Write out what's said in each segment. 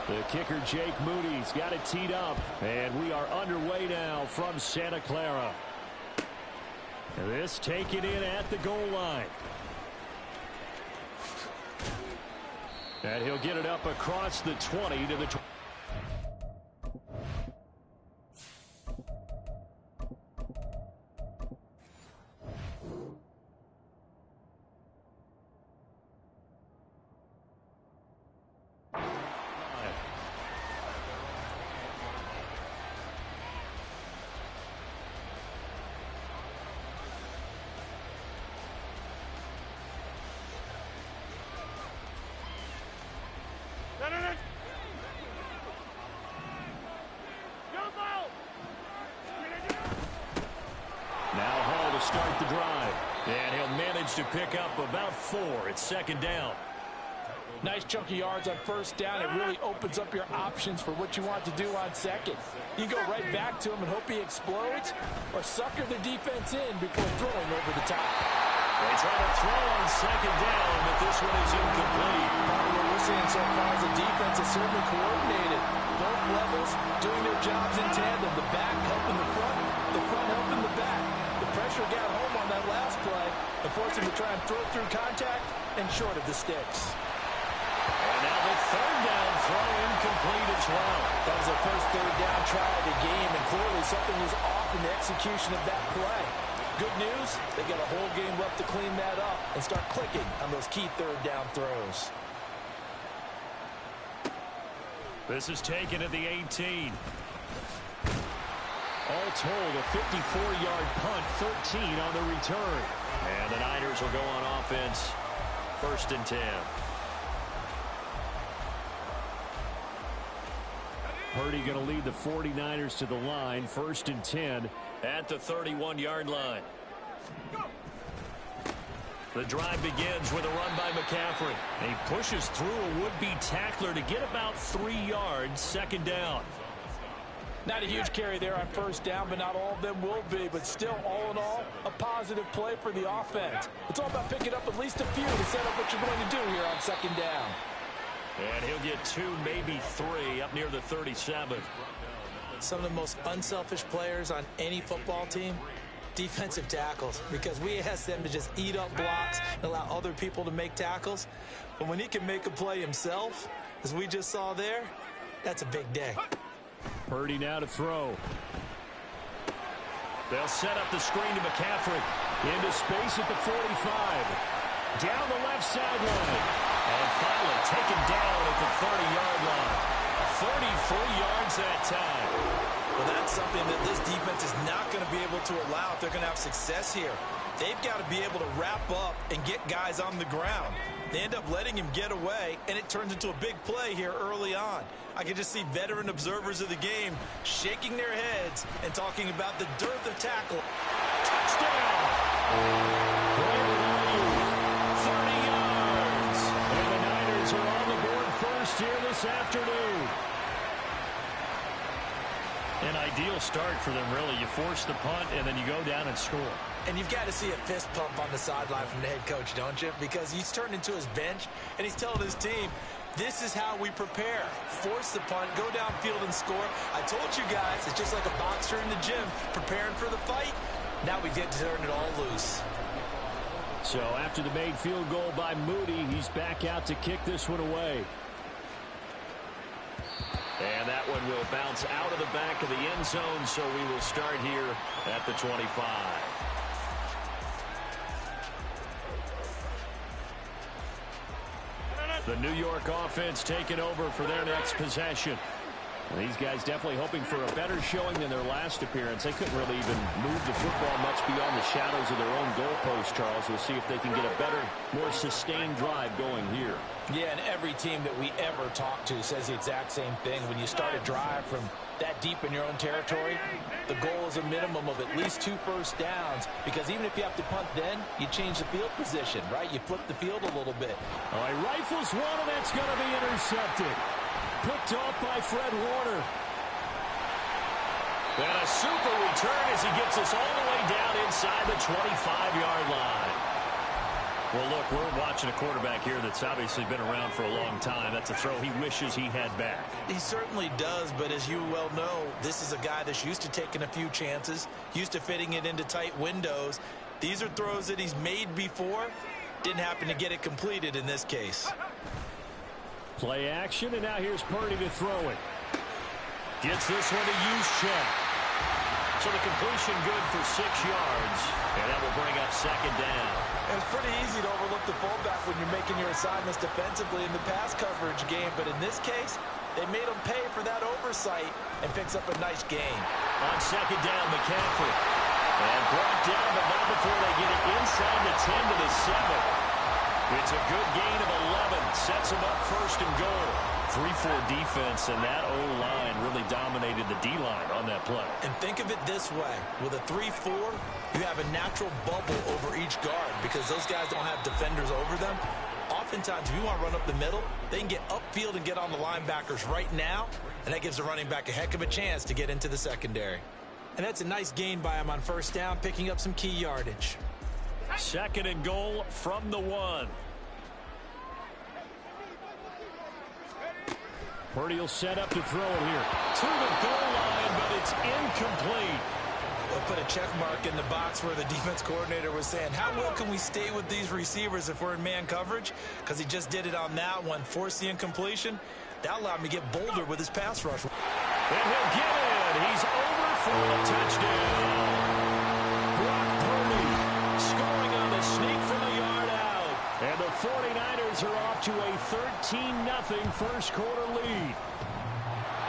The kicker, Jake Moody's got it teed up. And we are underway now from Santa Clara. This taken in at the goal line. And he'll get it up across the 20 to the 20. Now Hall to start the drive. And he'll manage to pick up about 4. It's second down. Nice chunk of yards on first down. It really opens up your options for what you want to do on second. You go right back to him and hope he explodes, or sucker the defense in before throwing over the top. They try to throw on second down, but this one is incomplete. Part of what we're seeing so far is the defense is certainly coordinated. Both levels doing their jobs in tandem. The back helping the front helping the back. The pressure got home on that last play and forced him to try and throw through contact and short of the sticks. And now the third down throw incomplete as well. That was the first third down try of the game, and clearly something was off in the execution of that play. Good news, they got a whole game left to clean that up and start clicking on those key third down throws. This is taken at the 18. All told, a 54-yard punt, 13 on the return. And the Niners will go on offense, 1st and 10. Purdy going to lead the 49ers to the line, 1st and 10 at the 31-yard line. The drive begins with a run by McCaffrey. He pushes through a would-be tackler to get about 3 yards, second down. Not a huge carry there on first down, but not all of them will be. But still, all in all, a positive play for the offense. It's all about picking up at least a few to set up what you're going to do here on second down. And he'll get 2, maybe 3 up near the 37. Some of the most unselfish players on any football team, defensive tackles, because we ask them to just eat up blocks and allow other people to make tackles. But when he can make a play himself, as we just saw there, that's a big day. Purdy now to throw. They'll set up the screen to McCaffrey. Into space at the 45. Down the left sideline. And finally taken down at the 30-yard line. 33 yards that time. Well, that's something that this defense is not going to be able to allow if they're going to have success here. They've got to be able to wrap up and get guys on the ground. They end up letting him get away, and it turns into a big play here early on. I can just see veteran observers of the game shaking their heads and talking about the dearth of tackle. Touchdown! 30 yards. And the Niners are on the board first here this afternoon. An ideal start for them, really. You force the punt, and then you go down and score. And you've got to see a fist pump on the sideline from the head coach, don't you? Because he's turned into his bench, and he's telling his team, this is how we prepare. Force the punt, go downfield and score. I told you guys, it's just like a boxer in the gym preparing for the fight. Now we get to turn it all loose. So after the made field goal by Moody, he's back out to kick this one away. And that one will bounce out of the back of the end zone, so we will start here at the 25. The New York offense taking over for their next possession. And these guys definitely hoping for a better showing than their last appearance. They couldn't really even move the football much beyond the shadows of their own goalpost, Charles. We'll see if they can get a better, more sustained drive going here. Yeah, and every team that we ever talk to says the exact same thing. When you start a drive from that deep in your own territory, the goal is a minimum of at least 2 first downs, because even if you have to punt then, you change the field position, right? You flip the field a little bit. All right, rifles one, and that's going to be intercepted. Picked off by Fred Warner. And a super return as he gets us all the way down inside the 25-yard line. Well, look, we're watching a quarterback here that's obviously been around for a long time. That's a throw he wishes he had back. He certainly does, but as you well know, this is a guy that's used to taking a few chances, used to fitting it into tight windows. These are throws that he's made before. Didn't happen to get it completed in this case. Play action, and now here's Purdy to throw it. Gets this one to use check. So the completion good for 6 yards, and that will bring up second down. And it's pretty easy to overlook the fullback when you're making your assignments defensively in the pass coverage game, but in this case, they made him pay for that oversight and picks up a nice gain. On second down, McCaffrey. And brought down, but not before they get it inside the 10 to the 7. It's a good gain of 11. Sets him up first and goal. 3-4 defense, and that O-line really dominated the D-line on that play. And think of it this way. With a 3-4, you have a natural bubble over each guard because those guys don't have defenders over them. Oftentimes, if you want to run up the middle, they can get upfield and get on the linebackers right now, and that gives the running back a heck of a chance to get into the secondary. And that's a nice gain by him on first down, picking up some key yardage. Second and goal from the 1. Purdy will set up to throw it here. To the goal line, but it's incomplete. They'll put a check mark in the box where the defense coordinator was saying, how well can we stay with these receivers if we're in man coverage? Because he just did it on that one, forced the incompletion. That allowed him to get bolder with his pass rush. And he'll get it. He's over for a touchdown. Brock Purdy scoring on the sneak from the yard out. And the 49ers are off to a 13-0 first quarter lead.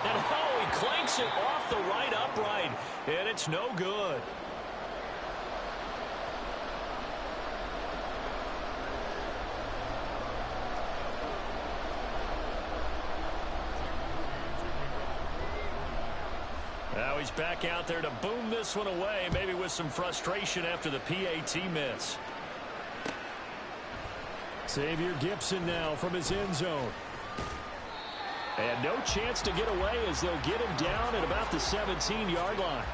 And oh, he clanks it off the right upright, and it's no good. Now he's back out there to boom this one away, maybe with some frustration after the PAT miss. Xavier Gibson now from his end zone. And no chance to get away as they'll get him down at about the 17-yard line.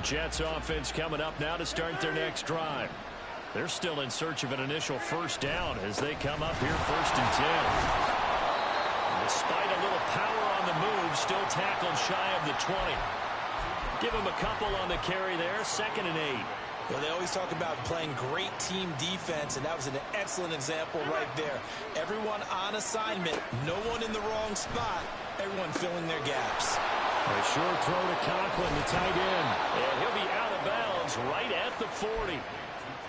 Jets offense coming up now to start their next drive. They're still in search of an initial first down as they come up here first and 10. Despite a little power on the move, still tackled shy of the 20. Give him a couple on the carry there, second and 8. Well, they always talk about playing great team defense, and that was an excellent example right there. Everyone on assignment, no one in the wrong spot, everyone filling their gaps. A short throw to Conklin, the tight end. And he'll be out of bounds right at the 40.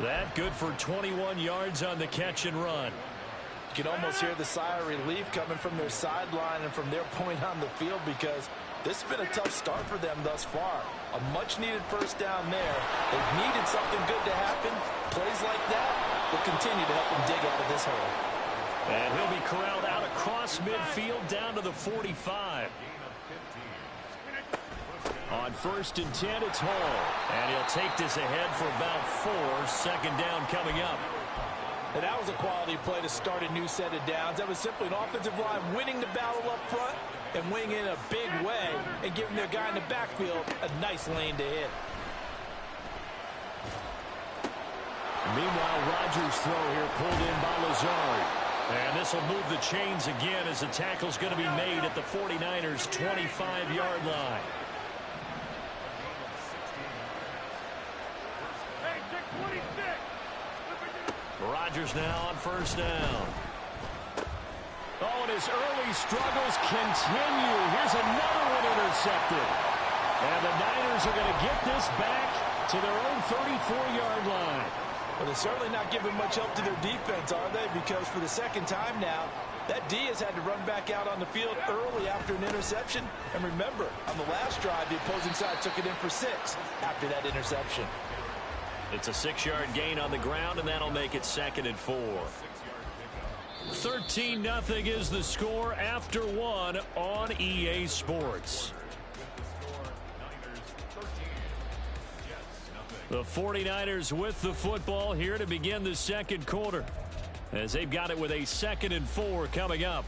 That good for 21 yards on the catch and run. You can almost hear the sigh of relief coming from their sideline and from their point on the field because this has been a tough start for them thus far. A much-needed first down there. They've needed something good to happen. Plays like that will continue to help them dig out of this hole. And he'll be corralled out across midfield down to the 45. On first and 10, it's Hall. And he'll take this ahead for about 4. Second down coming up. And that was a quality play to start a new set of downs. That was simply an offensive line winning the battle up front and winning in a big way and giving their guy in the backfield a nice lane to hit. Meanwhile, Rodgers' throw here pulled in by Lazard. And this will move the chains again as the tackle's going to be made at the 49ers' 25-yard line. Rodgers now on first down. Oh, and his early struggles continue. Here's another one intercepted. And the Niners are going to get this back to their own 34-yard line. Well, they're certainly not giving much help to their defense, are they? Because for the second time now, that D has had to run back out on the field early after an interception. And remember, on the last drive, the opposing side took it in for 6 after that interception. It's a 6-yard gain on the ground, and that'll make it second and 4. 13-0 is the score after 1 on EA Sports. The 49ers with the football here to begin the second quarter, as they've got it with a second and 4 coming up.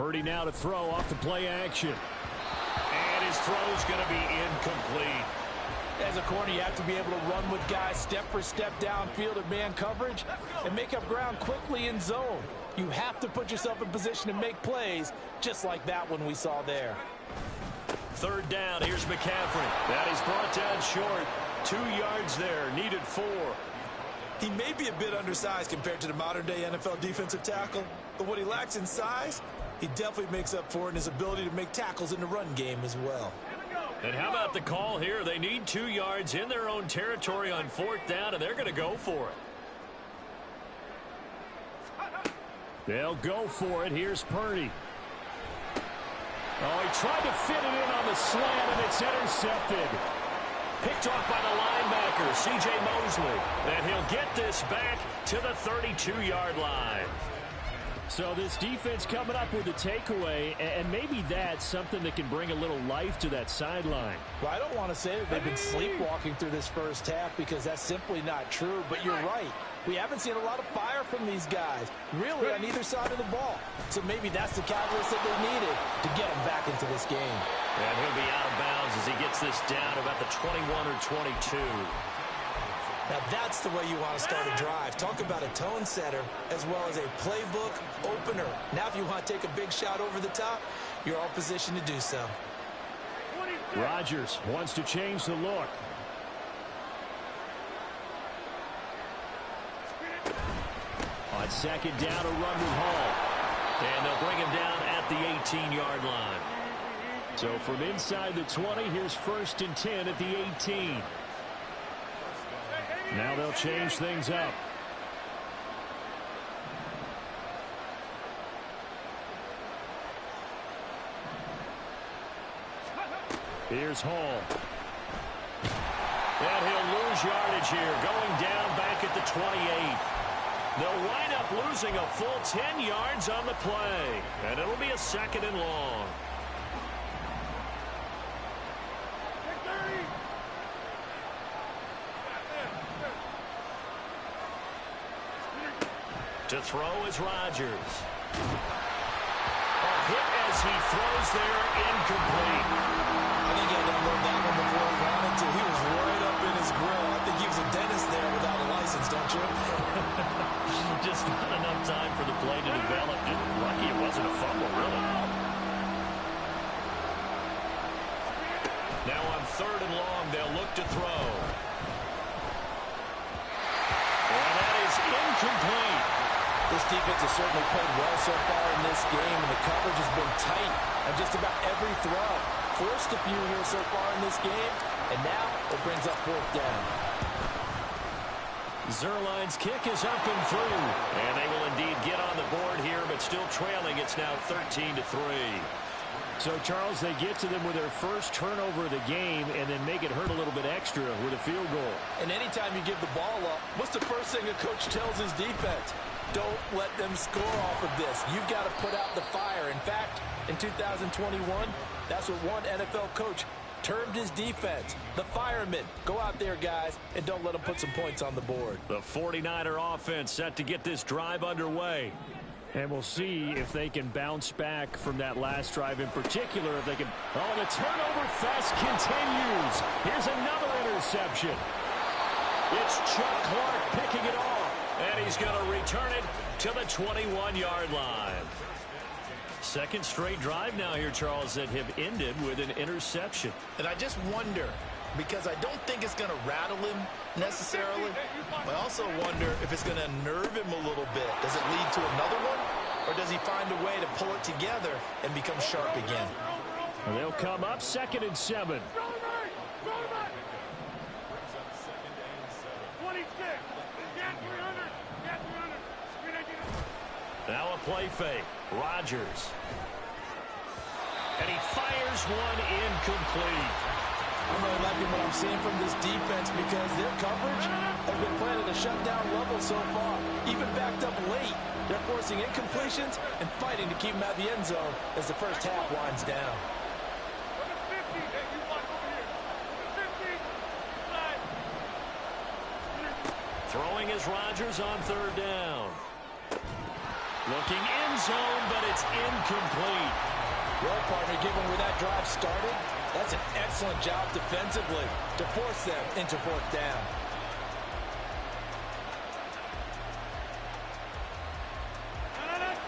Purdy now to throw off the play action. And his throw's going to be incomplete. As a corner, you have to be able to run with guys step for step downfield at man coverage and make up ground quickly in zone. You have to put yourself in position to make plays, just like that one we saw there. Third down, here's McCaffrey. That is brought down short. 2 yards there, needed 4. He may be a bit undersized compared to the modern-day NFL defensive tackle, but what he lacks in size, he definitely makes up for in his ability to make tackles in the run game as well. And how about the call here? They need 2 yards in their own territory on 4th down, and they're going to go for it. They'll go for it. Here's Purdy. Oh, he tried to fit it in on the slant, and it's intercepted. Picked off by the linebacker, C.J. Mosley. And he'll get this back to the 32-yard line. So this defense coming up with a takeaway, and maybe that's something that can bring a little life to that sideline. Well, I don't want to say that they've been sleepwalking through this first half because that's simply not true, but you're right. We haven't seen a lot of fire from these guys, really, on either side of the ball. So maybe that's the catalyst that they needed to get them back into this game. And he'll be out of bounds as he gets this down about the 21 or 22. Now that's the way you want to start a drive. Talk about a tone setter as well as a playbook opener. Now if you want to take a big shot over the top, you're all positioned to do so. Rodgers wants to change the look. On 2nd down, a run with Hall. And they'll bring him down at the 18-yard line. So from inside the 20, here's 1st and 10 at the 18. Now they'll change things up. Here's Hall. And he'll lose yardage here, going down back at the 28. They'll wind up losing a full 10 yards on the play. And it'll be a 2nd and long. To throw is Rodgers. A hit as he throws there, incomplete. I think he had to unload that one before he wanted to. He was right up in his grill. I think he was a dentist there without a license, don't you? Just not enough time for the play to develop. Just lucky it wasn't a fumble, really. Now on 3rd and long, they'll look to throw. And that is incomplete. This defense has certainly played well so far in this game, and the coverage has been tight on just about every throw. Forced a few here so far in this game, and now it brings up 4th down. Zerline's kick is up and through, and they will indeed get on the board here, but still trailing. It's now 13-3. So, Charles, they get to them with their first turnover of the game and then make it hurt a little bit extra with a field goal. And anytime you give the ball up, what's the first thing a coach tells his defense? Don't let them score off of this. You've got to put out the fire. In fact, in 2021, that's what one NFL coach termed his defense, the firemen. Go out there, guys, and don't let them put some points on the board. The 49er offense set to get this drive underway. And we'll see if they can bounce back from that last drive in particular. If they can. Oh, the turnover fest continues. Here's another interception. It's Chuck Clark picking it off. And he's going to return it to the 21-yard line. 2nd straight drive now here, Charles, that have ended with an interception. And I just wonder, because I don't think it's going to rattle him necessarily. I also wonder if it's going to nerve him a little bit. Does it lead to another one? Or does he find a way to pull it together and become sharp again? And they'll come up 2nd and 7. Now a play fake. Rodgers. And he fires one incomplete. I'm really liking what I'm seeing from this defense because their coverage has been playing at a shutdown level so far. Even backed up late, they're forcing incompletions and fighting to keep them out of the end zone as the first half winds down. Throwing is Rodgers on 3rd down. Looking end zone, but it's incomplete. Well, partner, given where that drive started, that's an excellent job defensively to force them into fourth down.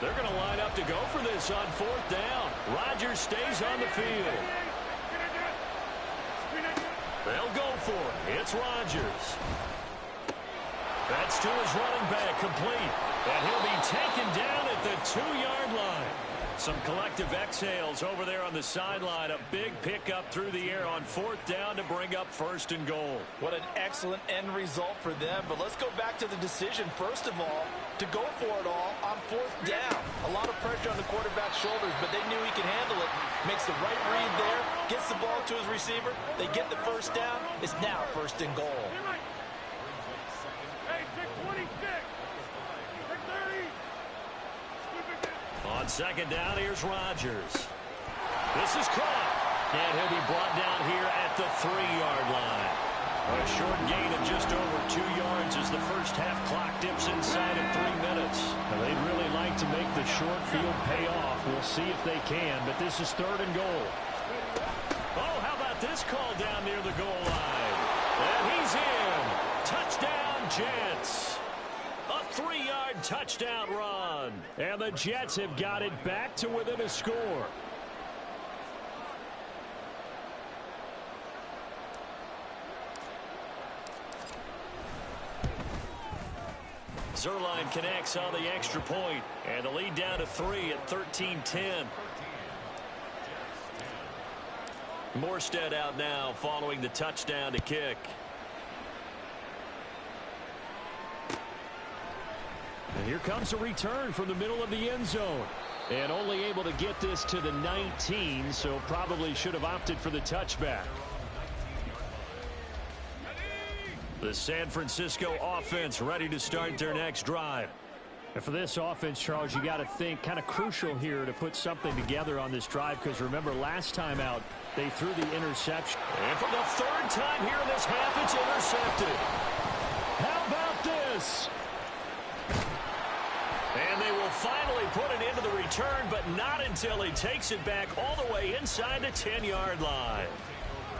They're going to line up to go for this on fourth down. Rodgers stays on the field. They'll go for it. It's Rodgers. That's to his running back, complete. And he'll be taken down at the 2-yard line. Some collective exhales over there on the sideline. A big pickup through the air on fourth down to bring up first and goal. What an excellent end result for them. But let's go back to the decision, first of all, to go for it all on fourth down. A lot of pressure on the quarterback's shoulders, but they knew he could handle it. Makes the right read there, gets the ball to his receiver. They get the first down. It's now first and goal. On second down, here's Rodgers. This is caught. And he'll be brought down here at the 3-yard line. A short gain of just over 2 yards as the first half clock dips inside of 3 minutes. Now, they'd really like to make the short field pay off. We'll see if they can, but this is third and goal. Oh, how about this call down near the goal line? And he's in. Touchdown, Jets. A 3-yard touchdown run. And the Jets have got it back to within a score. Zerline connects on the extra point, and the lead down to 3 at 13-10. Morstead out now following the touchdown to kick. And here comes a return from the middle of the end zone. And only able to get this to the 19, so probably should have opted for the touchback. The San Francisco offense ready to start their next drive. And for this offense, Charles, you got to think kind of crucial here to put something together on this drive, because remember last time out they threw the interception. And for the third time here in this half, it's intercepted. How about this? And they will finally put it into the return, but not until he takes it back all the way inside the 10-yard line.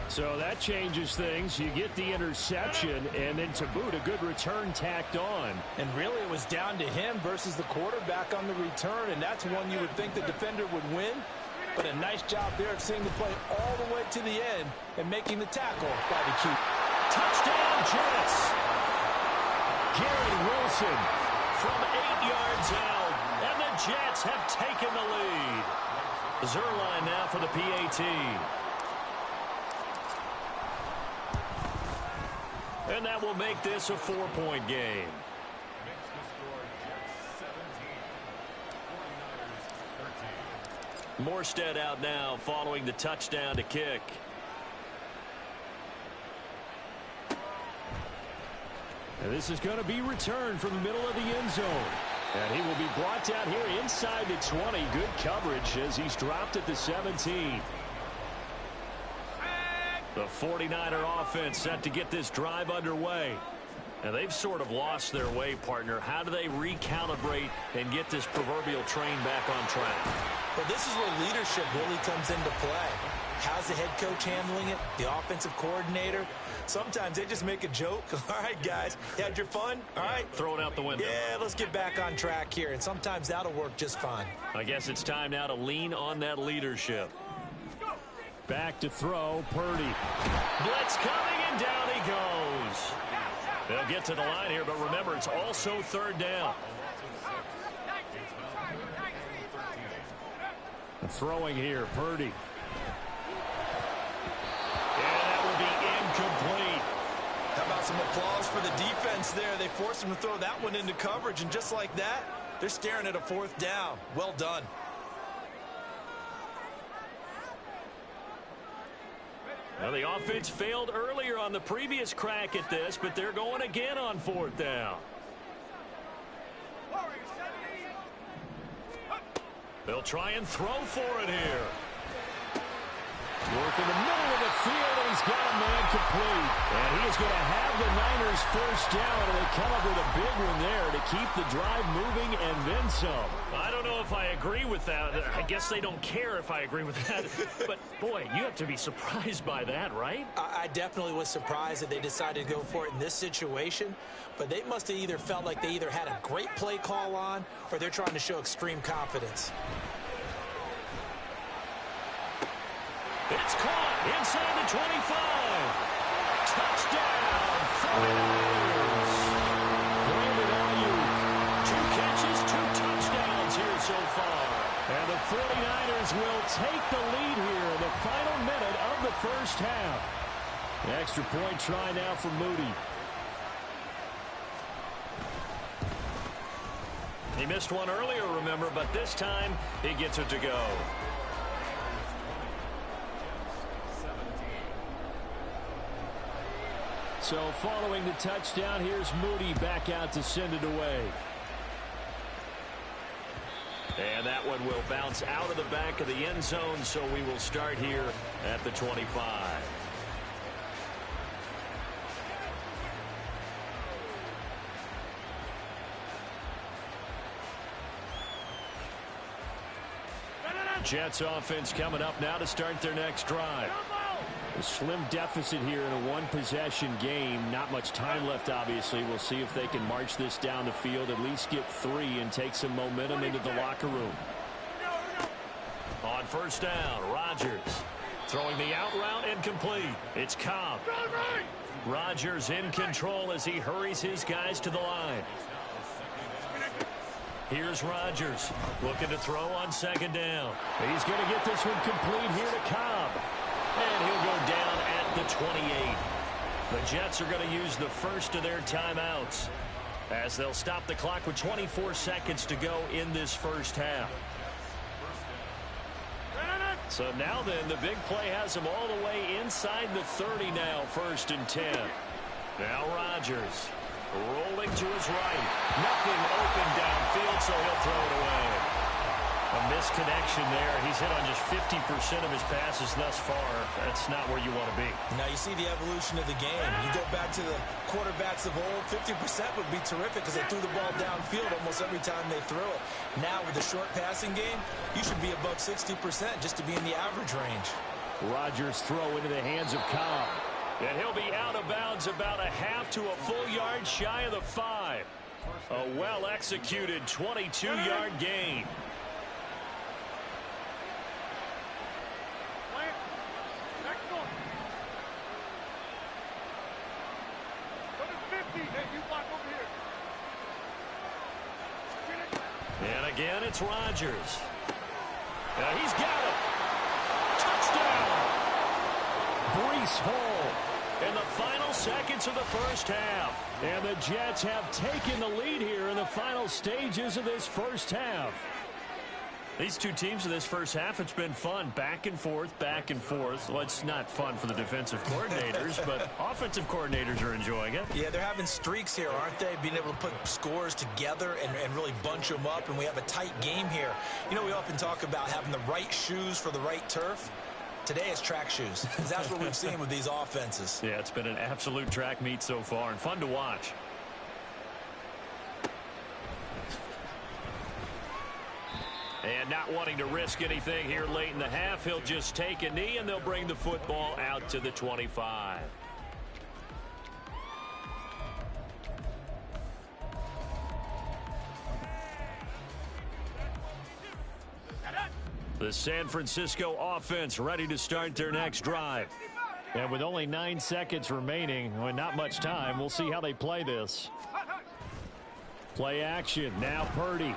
So that changes things. You get the interception, and then to boot, a good return tacked on. And really it was down to him versus the quarterback on the return, and that's one you would think the defender would win. But a nice job there of seeing the play all the way to the end and making the tackle by the keeper. Touchdown, Jets! Garrett Wilson from 8 yards out, and the Jets have taken the lead. Zerline now for the PAT. And that will make this a 4-point game. Morstead out now following the touchdown to kick. And this is going to be returned from the middle of the end zone. And he will be brought down here inside the 20. Good coverage as he's dropped at the 17. The 49er offense set to get this drive underway. And they've sort of lost their way, partner. How do they recalibrate and get this proverbial train back on track? Well, this is where leadership really comes into play. How's the head coach handling it? The offensive coordinator? Sometimes they just make a joke. All right, guys, you had your fun? All right. Throw it out the window. Yeah, let's get back on track here. And sometimes that'll work just fine. I guess it's time now to lean on that leadership. Back to throw, Purdy. Blitz coming, and down he goes. They'll get to the line here, but remember, it's also third down. Throwing here, Purdy. And that will be incomplete. How about some applause for the defense there? They forced him to throw that one into coverage, and just like that, they're staring at a fourth down. Well done. Well, the offense failed earlier on the previous crack at this, but they're going again on fourth down. They'll try and throw for it here. Work in the middle of the field, and he's got a man incomplete. And he is going to have the Niners first down, and they come up with a big one there to keep the drive moving and then some. I don't know if I agree with that. I guess they don't care if I agree with that. But, boy, you have to be surprised by that, right? I definitely was surprised that they decided to go for it in this situation. But they must have either felt like they either had a great play call on or they're trying to show extreme confidence. It's caught inside the 25. Touchdown, 49ers. Brandon Ayuk, 2 catches, 2 touchdowns here so far. And the 49ers will take the lead here in the final minute of the first half. An extra point try now for Moody. He missed one earlier, remember, but this time he gets it to go. So following the touchdown, here's Moody back out to send it away. And that one will bounce out of the back of the end zone, so we will start here at the 25. Jets offense coming up now to start their next drive. A slim deficit here in a one-possession game. Not much time left, obviously. We'll see if they can march this down the field, at least get 3, and take some momentum into the locker room. On first down, Rodgers throwing the out route and complete. It's Cobb. Rodgers in control as he hurries his guys to the line. Here's Rodgers looking to throw on second down. He's going to get this one complete here to Cobb. And he'll go down at the 28. The Jets are going to use the first of their timeouts as they'll stop the clock with 24 seconds to go in this first half. So now then, the big play has them all the way inside the 30 now, 1st and 10. Now Rodgers rolling to his right. Nothing open downfield, so he'll throw it away. A misconnection there. He's hit on just 50% of his passes thus far. That's not where you want to be. Now you see the evolution of the game. You go back to the quarterbacks of old, 50% would be terrific because they threw the ball downfield almost every time they threw it. Now with the short passing game, you should be above 60% just to be in the average range. Rodgers throw into the hands of Cobb. And he'll be out of bounds about a half to a full yard shy of the 5. A well-executed 22-yard gain. And again, it's Rodgers. Now he's got it. Touchdown! Breece Hall. In the final seconds of the first half. And the Jets have taken the lead here in the final stages of this first half. These two teams in this first half, it's been fun. Back and forth, back and forth. Well, it's not fun for the defensive coordinators, but offensive coordinators are enjoying it. Yeah, they're having streaks here, aren't they? Being able to put scores together and really bunch them up, and we have a tight game here. You know, we often talk about having the right shoes for the right turf. Today it's track shoes. That's what we've seen with these offenses. Yeah, it's been an absolute track meet so far and fun to watch. And not wanting to risk anything here late in the half, he'll just take a knee and they'll bring the football out to the 25. The San Francisco offense ready to start their next drive. And with only 9 seconds remaining, well, not much time, we'll see how they play this. Play action, now Purdy.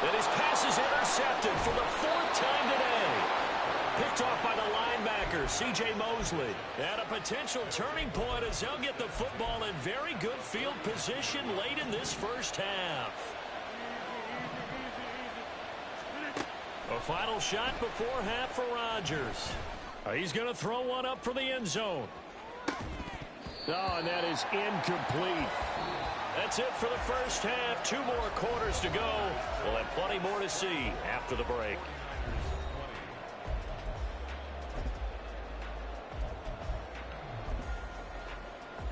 And his pass is intercepted for the 4th time today. Picked off by the linebacker, C.J. Mosley. And a potential turning point as they'll get the football in very good field position late in this first half. A final shot before half for Rodgers. He's going to throw one up for the end zone. Oh, and that is incomplete. That's it for the first half. 2 more quarters to go. We'll have plenty more to see after the break.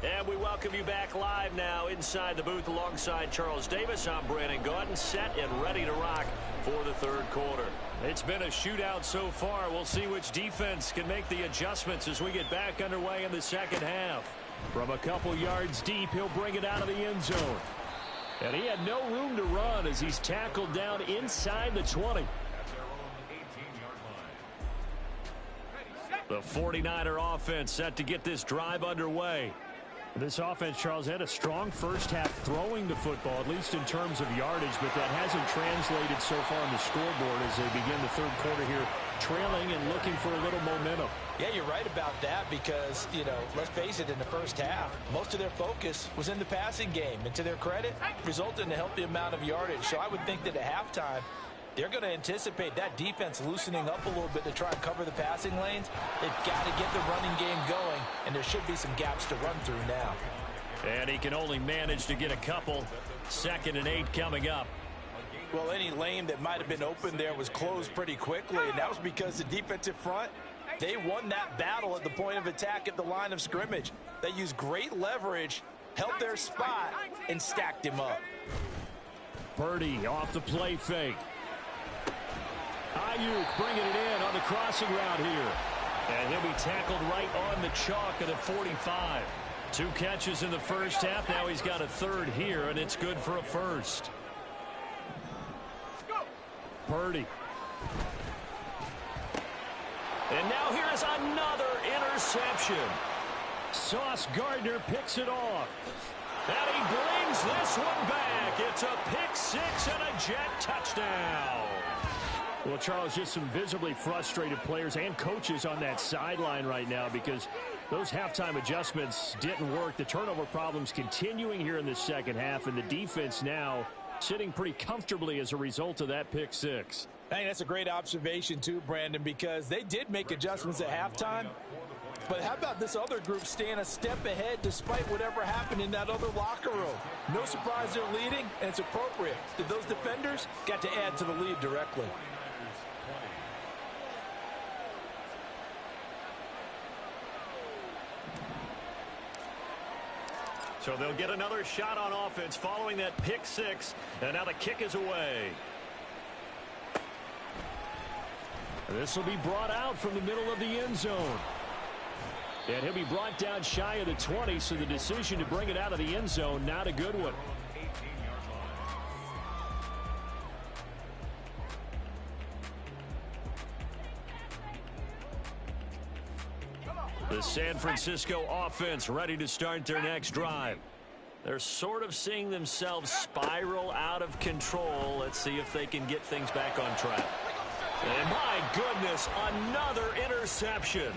And we welcome you back live now inside the booth alongside Charles Davis. I'm Brandon Gaudin, set and ready to rock for the third quarter. It's been a shootout so far. We'll see which defense can make the adjustments as we get back underway in the second half. From a couple yards deep, he'll bring it out of the end zone. And he had no room to run as he's tackled down inside the 20. The 49er offense set to get this drive underway. This offense, Charles, had a strong first half throwing the football, at least in terms of yardage, but that hasn't translated so far on the scoreboard as they begin the third quarter here, trailing and looking for a little momentum. Yeah, you're right about that because, let's face it, in the first half, most of their focus was in the passing game. And to their credit, resulted in a healthy amount of yardage. So I would think that at halftime, they're going to anticipate that defense loosening up a little bit to try and cover the passing lanes. They've got to get the running game going, and there should be some gaps to run through now. And he can only manage to get a couple. 2nd and 8 coming up. Well, any lane that might have been open there was closed pretty quickly, and that was because the defensive front, they won that battle at the point of attack at the line of scrimmage. They used great leverage, held their spot, and stacked him up. Purdy off the play fake. Ayuk bringing it in on the crossing route here. And he'll be tackled right on the chalk of the 45. 2 catches in the first half. Now he's got a third here, and it's good for a first. Purdy. And now here is another interception. Sauce Gardner picks it off. And he brings this one back. It's a pick 6 and a jet touchdown. Well, Charles, just some visibly frustrated players and coaches on that sideline right now because those halftime adjustments didn't work. The turnover problems continuing here in the second half, and the defense now sitting pretty comfortably as a result of that pick 6. I think that's a great observation too, Brandon, because they did make adjustments at halftime. But how about this other group staying a step ahead despite whatever happened in that other locker room? No surprise they're leading, and it's appropriate that those defenders got to add to the lead directly. So they'll get another shot on offense following that pick 6, and now the kick is away. This will be brought out from the middle of the end zone. And he'll be brought down shy of the 20, so the decision to bring it out of the end zone, not a good one. The San Francisco offense ready to start their next drive. They're sort of seeing themselves spiral out of control. Let's see if they can get things back on track. And my goodness, another interception.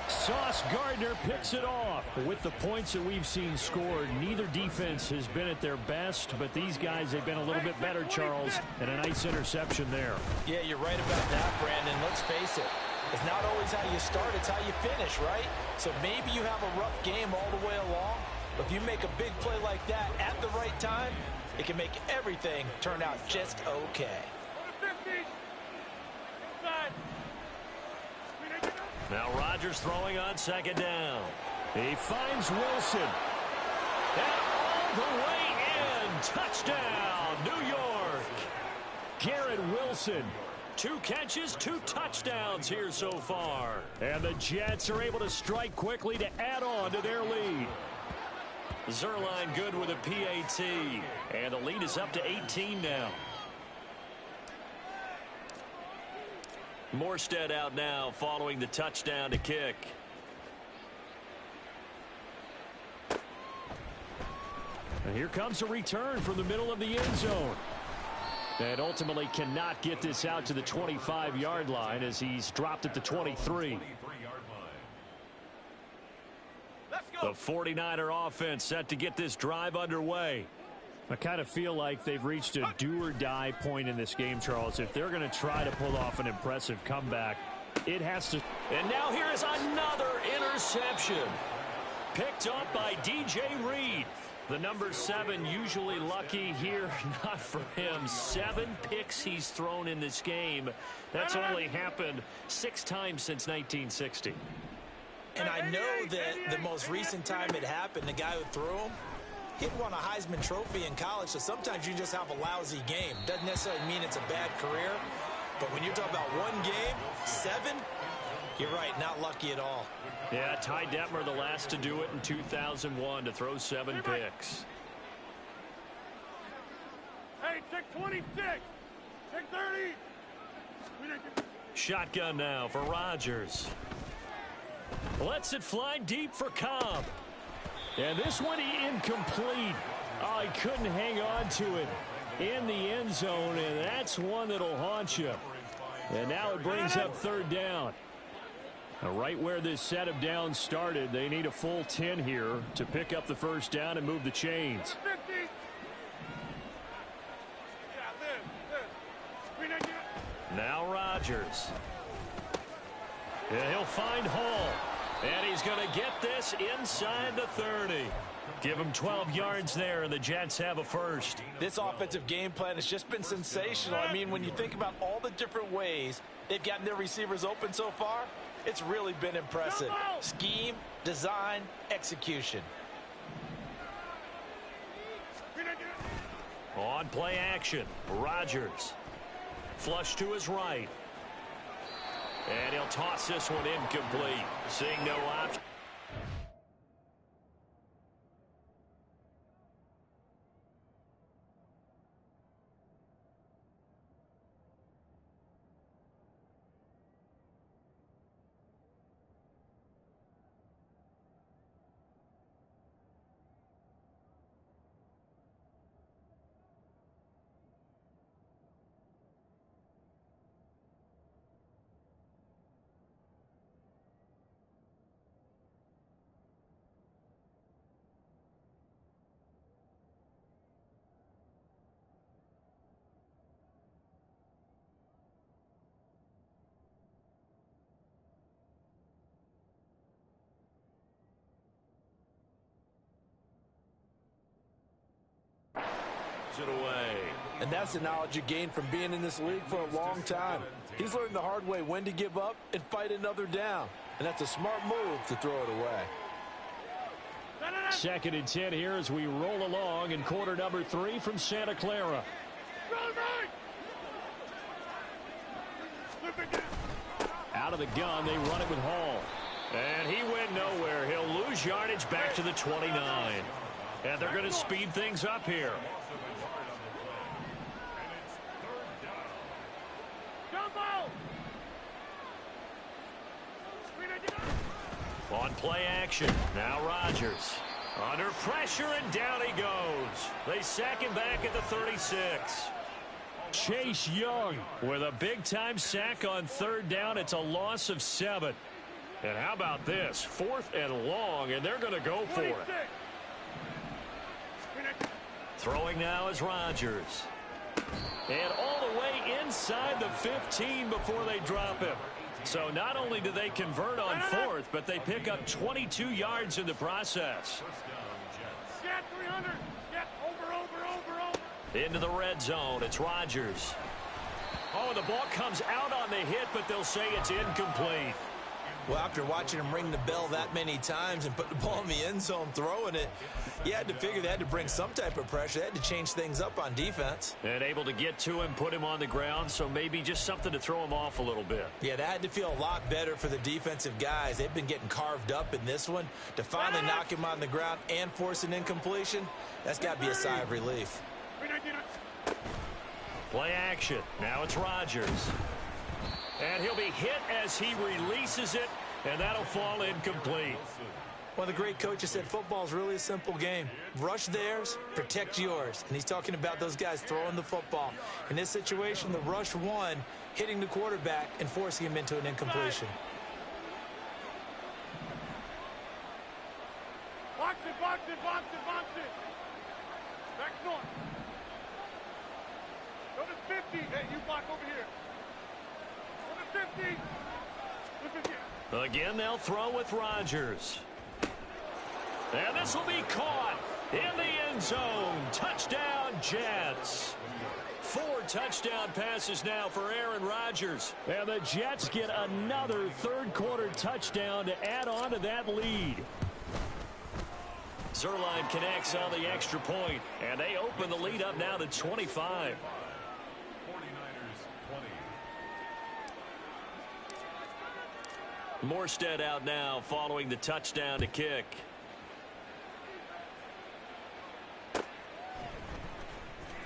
Sauce Gardner picks it off. With the points that we've seen scored, neither defense has been at their best, but these guys have been a little bit better, Charles, and a nice interception there. Yeah, you're right about that, Brandon. Let's face it. It's not always how you start, it's how you finish, right? So maybe you have a rough game all the way along, but if you make a big play like that at the right time, it can make everything turn out just okay. Now Rodgers throwing on 2nd down. He finds Wilson. And all the way in. Touchdown, New York. Garrett Wilson. 2 catches, 2 touchdowns here so far. And the Jets are able to strike quickly to add on to their lead. Zerline good with a PAT. And the lead is up to 18 now. Morstead out now following the touchdown to kick. And here comes a return from the middle of the end zone. And ultimately cannot get this out to the 25-yard line as he's dropped at the 23. The 49er offense set to get this drive underway. I kind of feel like they've reached a do-or-die point in this game, Charles. If they're going to try to pull off an impressive comeback, it has to. And now here is another interception. Picked up by DJ Reed. The number 7 usually lucky here. Not for him. 7 picks he's thrown in this game. That's only happened 6 times since 1960. And I know that the most recent time it happened, the guy who threw him, he won a Heisman Trophy in college, so sometimes you just have a lousy game. Doesn't necessarily mean it's a bad career, but when you're talking about one game, 7, you're right, not lucky at all. Yeah, Ty Detmer, the last to do it in 2001, to throw 7 picks. Hey, check 26. Check 30. Shotgun now for Rodgers. Lets it fly deep for Cobb. And this one incomplete. Oh, he couldn't hang on to it in the end zone, and that's one that'll haunt you. And now it brings up 3rd down. Now, right where this set of downs started, they need a full 10 here to pick up the 1st down and move the chains. 50. Now Rodgers. And he'll find Hall. And he's going to get this inside the 30. Give him 12 yards there, and the Jets have a 1st. This offensive game plan has just been sensational. I mean, when you think about all the different ways they've gotten their receivers open so far, it's really been impressive. Scheme, design, execution. On play action, Rodgers. Flush to his right. And he'll toss this one incomplete. Seeing no option. It away. And that's the knowledge you gain from being in this league for a long time. He's learned the hard way when to give up and fight another down. And that's a smart move to throw it away. 2nd and 10 here as we roll along in quarter number 3 from Santa Clara. Out of the gun, they run it with Hall. And he went nowhere. He'll lose yardage back to the 29. And they're going to speed things up here. On play action, now Rodgers. Under pressure, and down he goes. They sack him back at the 36. Chase Young with a big-time sack on 3rd down. It's a loss of 7. And how about this? 4th and long, and they're going to go for it. Throwing now is Rodgers. And all the way inside the 15 before they drop him. So not only do they convert on 4th, but they pick up 22 yards in the process. Get 300. Get over. Into the red zone, it's Rodgers. Oh, the ball comes out on the hit, but they'll say it's incomplete. Well, after watching him ring the bell that many times and put the ball in the end zone throwing it, you had to figure they had to bring some type of pressure. They had to change things up on defense. And able to get to him, put him on the ground, so maybe just something to throw him off a little bit. Yeah, that had to feel a lot better for the defensive guys. They've been getting carved up in this one. To finally knock him on the ground and force an incompletion, that's got to be a sigh of relief. Play action. Now it's Rodgers. And he'll be hit as he releases it, and that'll fall incomplete. One of the great coaches said football is really a simple game. Rush theirs, protect yours. And he's talking about those guys throwing the football. In this situation, the rush won, hitting the quarterback and forcing him into an incompletion. Box it. Back north. Go to 50. Hey, you block over here. Go to 50. Look at you. Again, they'll throw with Rodgers. And this will be caught in the end zone. Touchdown, Jets. 4 touchdown passes now for Aaron Rodgers. And the Jets get another third-quarter touchdown to add on to that lead. Zerline connects on the extra point, and they open the lead up now to 25. 49ers 20. Morstead out now following the touchdown to kick.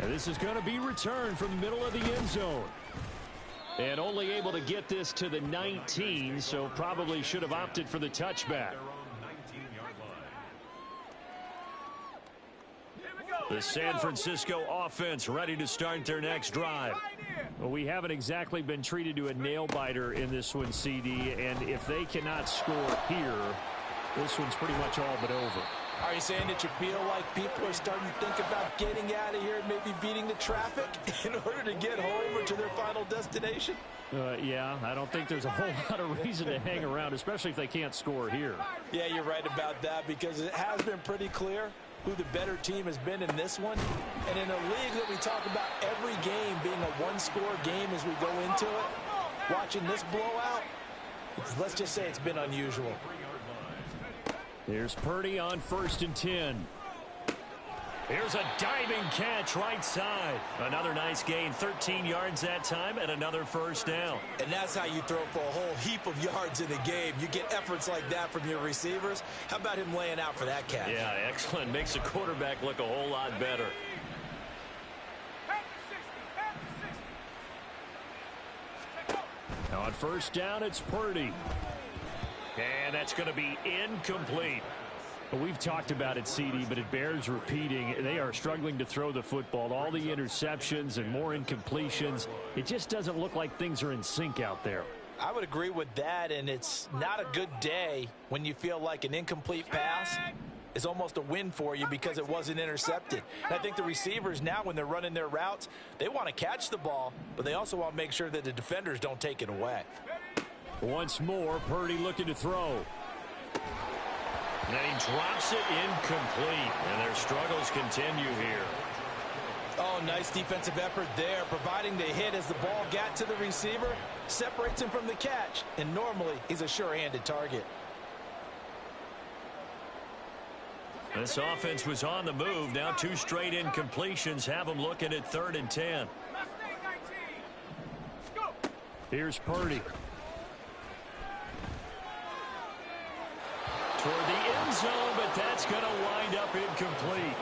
And this is going to be returned from the middle of the end zone. And only able to get this to the 19, so probably should have opted for the touchback. The San Francisco offense ready to start their next drive. Well, we haven't exactly been treated to a nail-biter in this one, CD, and if they cannot score here, this one's pretty much all but over. Are you saying that you feel like people are starting to think about getting out of here and maybe beating the traffic in order to get home or to their final destination? Yeah, I don't think there's a whole lot of reason to hang around, especially if they can't score here. Yeah, you're right about that, because it has been pretty clear who the better team has been in this one. And in a league that we talk about every game being a one-score game as we go into it, watching this blowout, let's just say it's been unusual. Here's Purdy on 1st and 10. Here's a diving catch right side. Another nice gain, 13 yards that time, and another first down. And that's how you throw for a whole heap of yards in a game. You get efforts like that from your receivers. How about him laying out for that catch? Yeah, excellent. Makes the quarterback look a whole lot better. Now on 1st down, it's Purdy. And that's going to be incomplete. Well, we've talked about it, CD, but it bears repeating. They are struggling to throw the football. All the interceptions and more incompletions. It just doesn't look like things are in sync out there. I would agree with that, and it's not a good day when you feel like an incomplete pass is almost a win for you because it wasn't intercepted. And I think the receivers now, when they're running their routes, they want to catch the ball, but they also want to make sure that the defenders don't take it away. Once more, Purdy looking to throw. And then he drops it incomplete. And their struggles continue here. Oh, nice defensive effort there, providing the hit as the ball got to the receiver, separates him from the catch, and normally he's a sure-handed target. This offense was on the move. Now 2 straight incompletions have them looking at 3rd and 10. Here's Purdy. Toward the end zone, but that's going to wind up incomplete.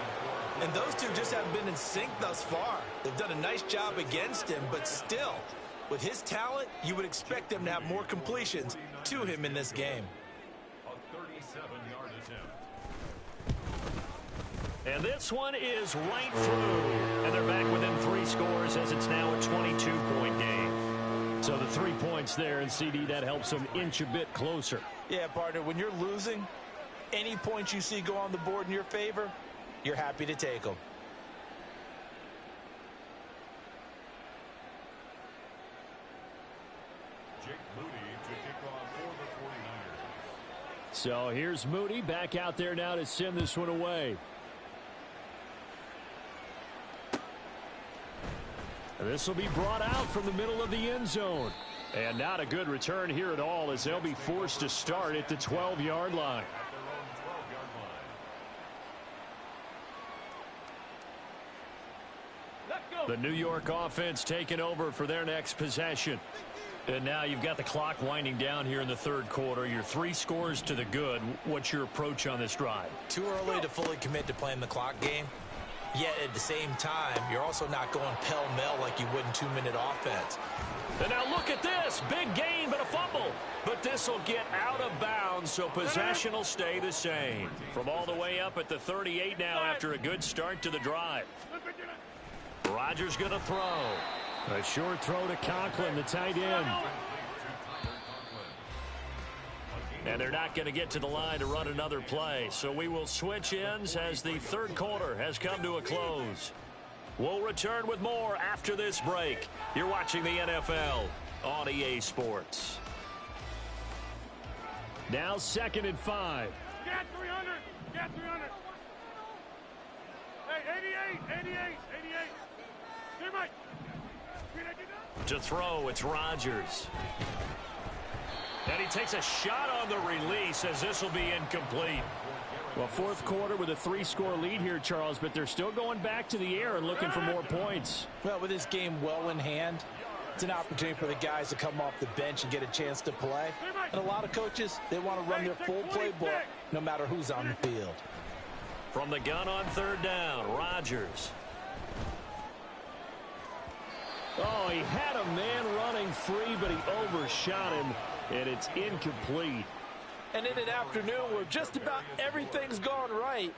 And those two just haven't been in sync thus far. They've done a nice job against him, but still, with his talent, you would expect them to have more completions to him in this game. A 37-yard attempt. And this one is right through. And they're back within 3 scores as it's now a 22-point game. So the 3 points there, and CD, that helps them inch a bit closer. Yeah, partner, when you're losing, any points you see go on the board in your favor, you're happy to take them. Jake Moody to kick off for the 49ers. So here's Moody back out there now to send this one away. This will be brought out from the middle of the end zone. And not a good return here at all, as they'll be forced to start at the 12-yard line. The New York offense taking over for their next possession. And now you've got the clock winding down here in the 3rd quarter. You're 3 scores to the good. What's your approach on this drive? Too early to fully commit to playing the clock game. Yet at the same time, you're also not going pell-mell like you would in 2-minute offense. And now look at this. Big gain, but a fumble. But this will get out of bounds, so possession will stay the same. From all the way up at the 38 now after a good start to the drive. Rodgers going to throw. A short throw to Conklin, the tight end. And they're not going to get to the line to run another play. So we will switch ends as the 3rd quarter has come to a close. We'll return with more after this break. You're watching the NFL on EA Sports. Now 2nd and 5. Get 300. Get 300. Hey, 88, 88, 88. Hey, Mike. To throw, it's Rodgers. And he takes a shot on the release as this will be incomplete. Well, fourth quarter with a 3-score lead here, Charles, but they're still going back to the air and looking for more points. Well, with this game well in hand, it's an opportunity for the guys to come off the bench and get a chance to play. And a lot of coaches, they want to run their full playbook no matter who's on the field. From the gun on third down, Rodgers. Oh, he had a man running free, but he overshot him, and it's incomplete. And in an afternoon where just about everything's gone right,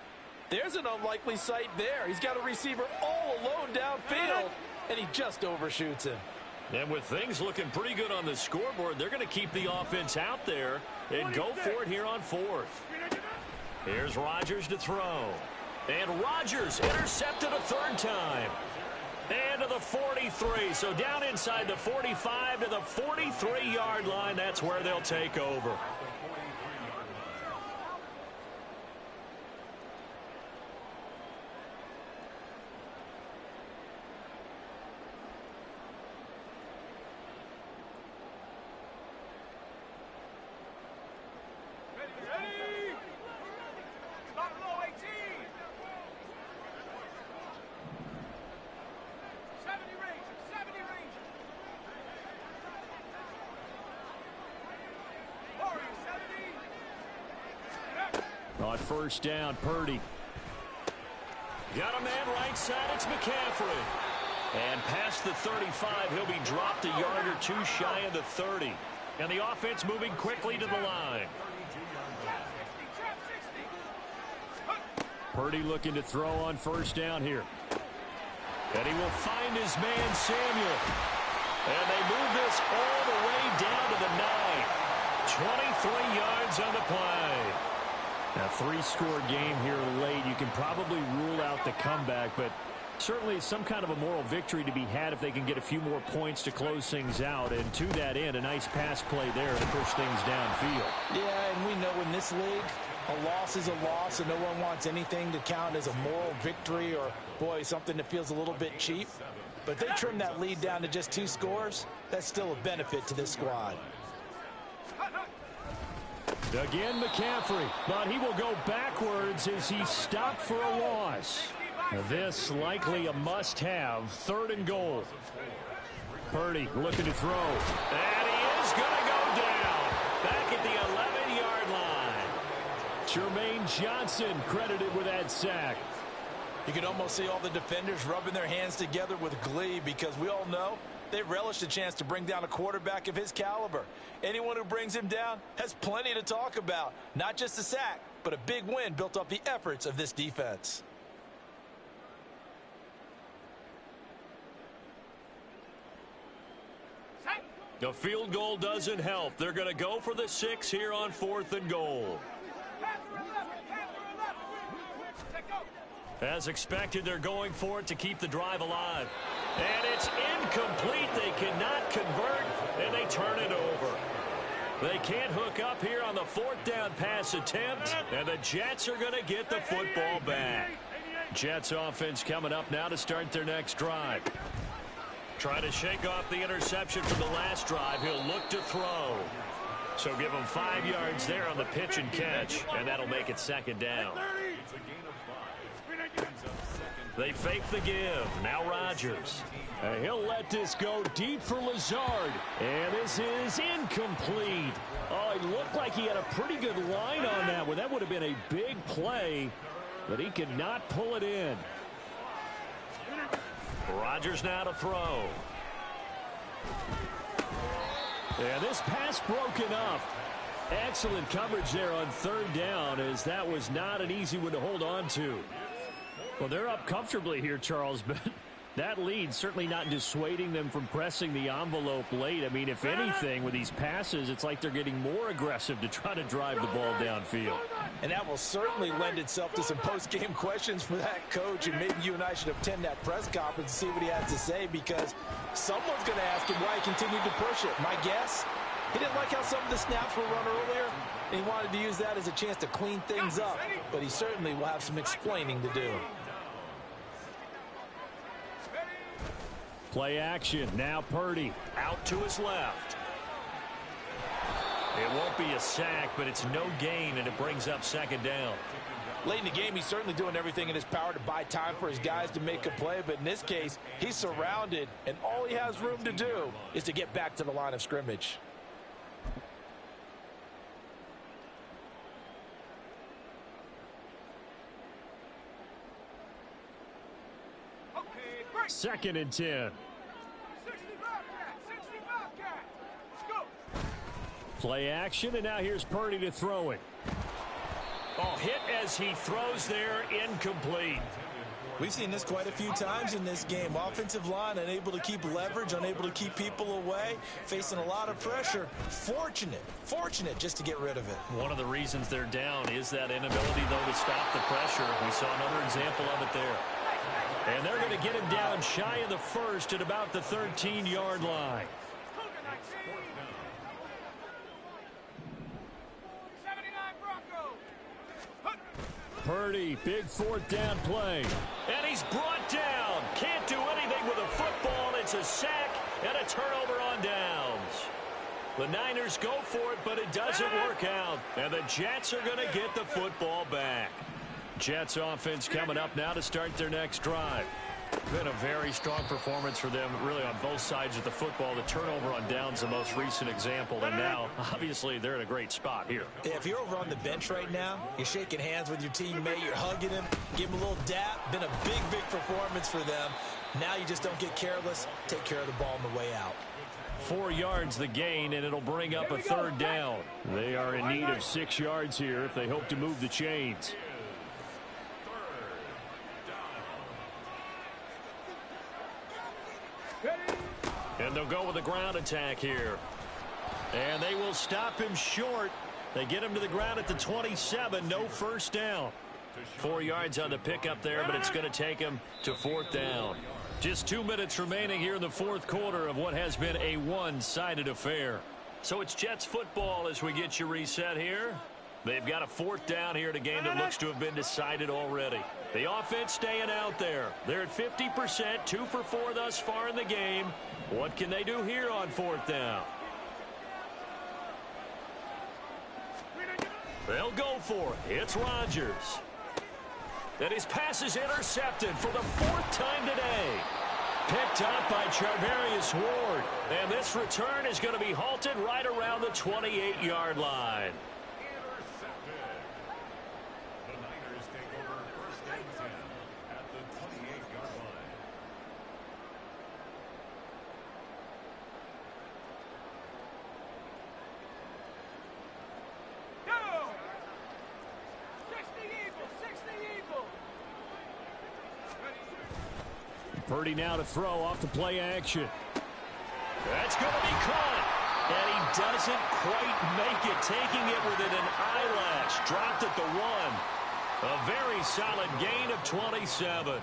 there's an unlikely sight there. He's got a receiver all alone downfield, and he just overshoots him. And with things looking pretty good on the scoreboard, they're going to keep the offense out there and go for it here on fourth. Here's Rodgers to throw. And Rodgers intercepted a third time. And to the 43. So down inside the 45 to the 43-yard line. That's where they'll take over. On first down, Purdy. Got a man right side, it's McCaffrey. And past the 35, he'll be dropped a yard or two shy of the 30. And the offense moving quickly to the line. Purdy looking to throw on first down here. And he will find his man, Samuel. And they move this all the way down to the 9. 23 yards on the play. A 3-score game here late. You can probably rule out the comeback, but certainly some kind of a moral victory to be had if they can get a few more points to close things out. And to that end, a nice pass play there to push things downfield. Yeah, and we know in this league, a loss is a loss, and no one wants anything to count as a moral victory or, boy, something that feels a little bit cheap. But they trim that lead down to just 2 scores. That's still a benefit to this squad. Again, McCaffrey, but he will go backwards as he stopped for a loss. This likely a must-have, 3rd and goal. Purdy looking to throw. And he is going to go down. Back at the 11-yard line. Jermaine Johnson credited with that sack. You can almost see all the defenders rubbing their hands together with glee because we all know they relish the chance to bring down a quarterback of his caliber. Anyone who brings him down has plenty to talk about. Not just a sack, but a big win built off the efforts of this defense. The field goal doesn't help. They're going to go for the 6 here on 4th and goal. As expected, they're going for it to keep the drive alive. And it's incomplete. They cannot convert, and they turn it over. They can't hook up here on the 4th down pass attempt, and the Jets are going to get the football back. Jets offense coming up now to start their next drive. Trying to shake off the interception from the last drive. He'll look to throw. So give him 5 yards there on the pitch and catch, and that'll make it 2nd down. They fake the give. Now Rodgers. He'll let this go deep for Lazard. And this is incomplete. Oh, it looked like he had a pretty good line on that one. That would have been a big play, but he could not pull it in. Rodgers now to throw. And this pass broken up. Excellent coverage there on 3rd down, as that was not an easy one to hold on to. Well, they're up comfortably here, Charles, but that lead certainly not dissuading them from pressing the envelope late. I mean, if anything, with these passes, it's like they're getting more aggressive to try to drive the ball downfield. And that will certainly lend itself to some post-game questions for that coach, and maybe you and I should attend that press conference and see what he has to say, because someone's going to ask him why he continued to push it. My guess, he didn't like how some of the snaps were run earlier, and he wanted to use that as a chance to clean things up, but he certainly will have some explaining to do. Play action. Now Purdy out to his left. It won't be a sack, but it's no gain, and it brings up second down. Late in the game, he's certainly doing everything in his power to buy time for his guys to make a play. But in this case, he's surrounded, and all he has room to do is to get back to the line of scrimmage. Second and 10. 60 Bobcat. Let's go. Play action, and now here's Purdy to throw it. Oh, hit as he throws there, incomplete. We've seen this quite a few times in this game. Offensive line unable to keep leverage, unable to keep people away, facing a lot of pressure. Fortunate just to get rid of it. One of the reasons they're down is that inability, though, to stop the pressure. We saw another example of it there. And they're going to get him down shy of the first at about the 13-yard line. 79 Broncos. Purdy, big fourth down play. And he's brought down. Can't do anything with a football. It's a sack and a turnover on downs. The Niners go for it, but it doesn't work out. And the Jets are going to get the football back. Jets offense coming up now to start their next drive. Been a very strong performance for them, really, on both sides of the football. The turnover on downs, the most recent example, and now, obviously, they're in a great spot here. Yeah, if you're over on the bench right now, you're shaking hands with your teammate, you're hugging him, give him a little dap. Been a big performance for them. Now you just don't get careless. Take care of the ball on the way out. 4 yards the gain, and it'll bring up a third down. They are in need of 6 yards here if they hope to move the chains. And they'll go with a ground attack here. And they will stop him short. They get him to the ground at the 27. No first down. 4 yards on the pickup there, but it's going to take him to fourth down. Just 2 minutes remaining here in the fourth quarter of what has been a one-sided affair. So it's Jets football as we get you reset here. They've got a fourth down here in a game that looks to have been decided already. The offense staying out there. They're at 50%, 2 for 4 thus far in the game. What can they do here on fourth down? They'll go for it. It's Rodgers. And his pass is intercepted for the 4th time today. Picked up by Charvarius Ward. And this return is going to be halted right around the 28-yard line. Purdy now to throw off the play action. That's going to be caught. And he doesn't quite make it, taking it within an eyelash. Dropped at the 1. A very solid gain of 27.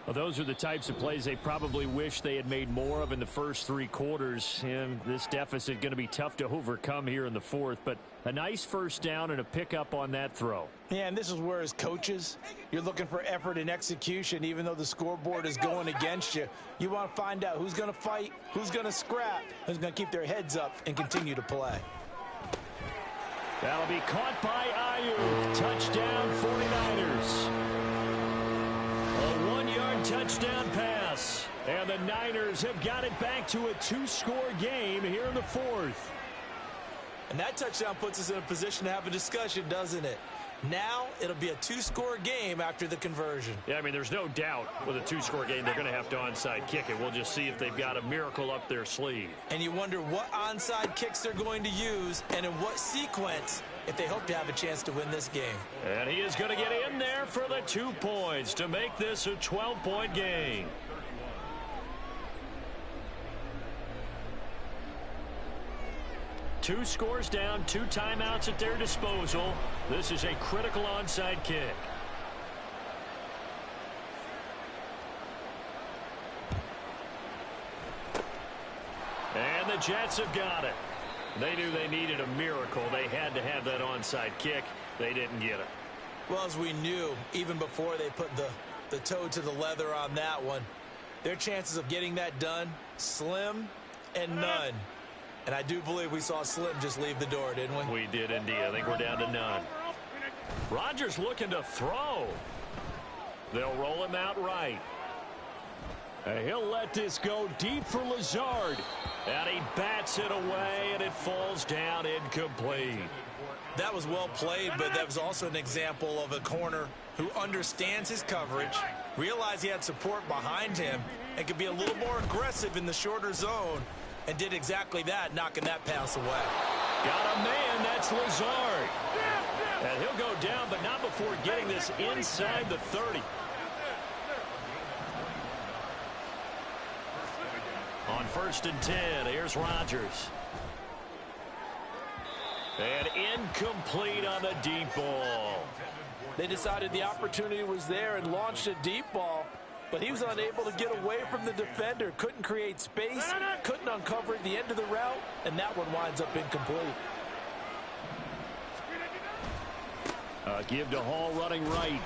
Well, those are the types of plays they probably wish they had made more of in the first 3 quarters. And this deficit going to be tough to overcome here in the fourth. But a nice first down and a pickup on that throw. Yeah, and this is where, as coaches, you're looking for effort and execution. Even though the scoreboard is going against you, you want to find out who's going to fight, who's going to scrap, who's going to keep their heads up and continue to play. That'll be caught by Ayuk. Touchdown 49ers. A 1-yard touchdown pass. And the Niners have got it back to a 2-score game here in the fourth. And that touchdown puts us in a position to have a discussion, doesn't it? Now it'll be a 2-score game after the conversion. Yeah, I mean, there's no doubt with a 2-score game they're going to have to onside kick it. We'll just see if they've got a miracle up their sleeve. And you wonder what onside kicks they're going to use and in what sequence if they hope to have a chance to win this game. And he is going to get in there for the 2 points to make this a 12-point game. Two scores down, 2 timeouts at their disposal. This is a critical onside kick. And the Jets have got it. They knew they needed a miracle. They had to have that onside kick. They didn't get it. Well, as we knew, even before they put the toe to the leather on that one, their chances of getting that done, slim and none. And I do believe we saw Slim just leave the door, didn't we? We did indeed. I think we're down to none. Rodgers looking to throw. They'll roll him out right. And he'll let this go deep for Lazard. And he bats it away, and it falls down incomplete. That was well played, but that was also an example of a corner who understands his coverage, realized he had support behind him, and could be a little more aggressive in the shorter zone, and did exactly that, knocking that pass away. Got a man, that's Lazard. And he'll go down, but not before getting this inside the 30. On 1st and 10, here's Rodgers. And incomplete on the deep ball. They decided the opportunity was there and launched a deep ball, but he was unable to get away from the defender, couldn't create space, couldn't uncover at the end of the route, and that one winds up incomplete. Give to Hall running right.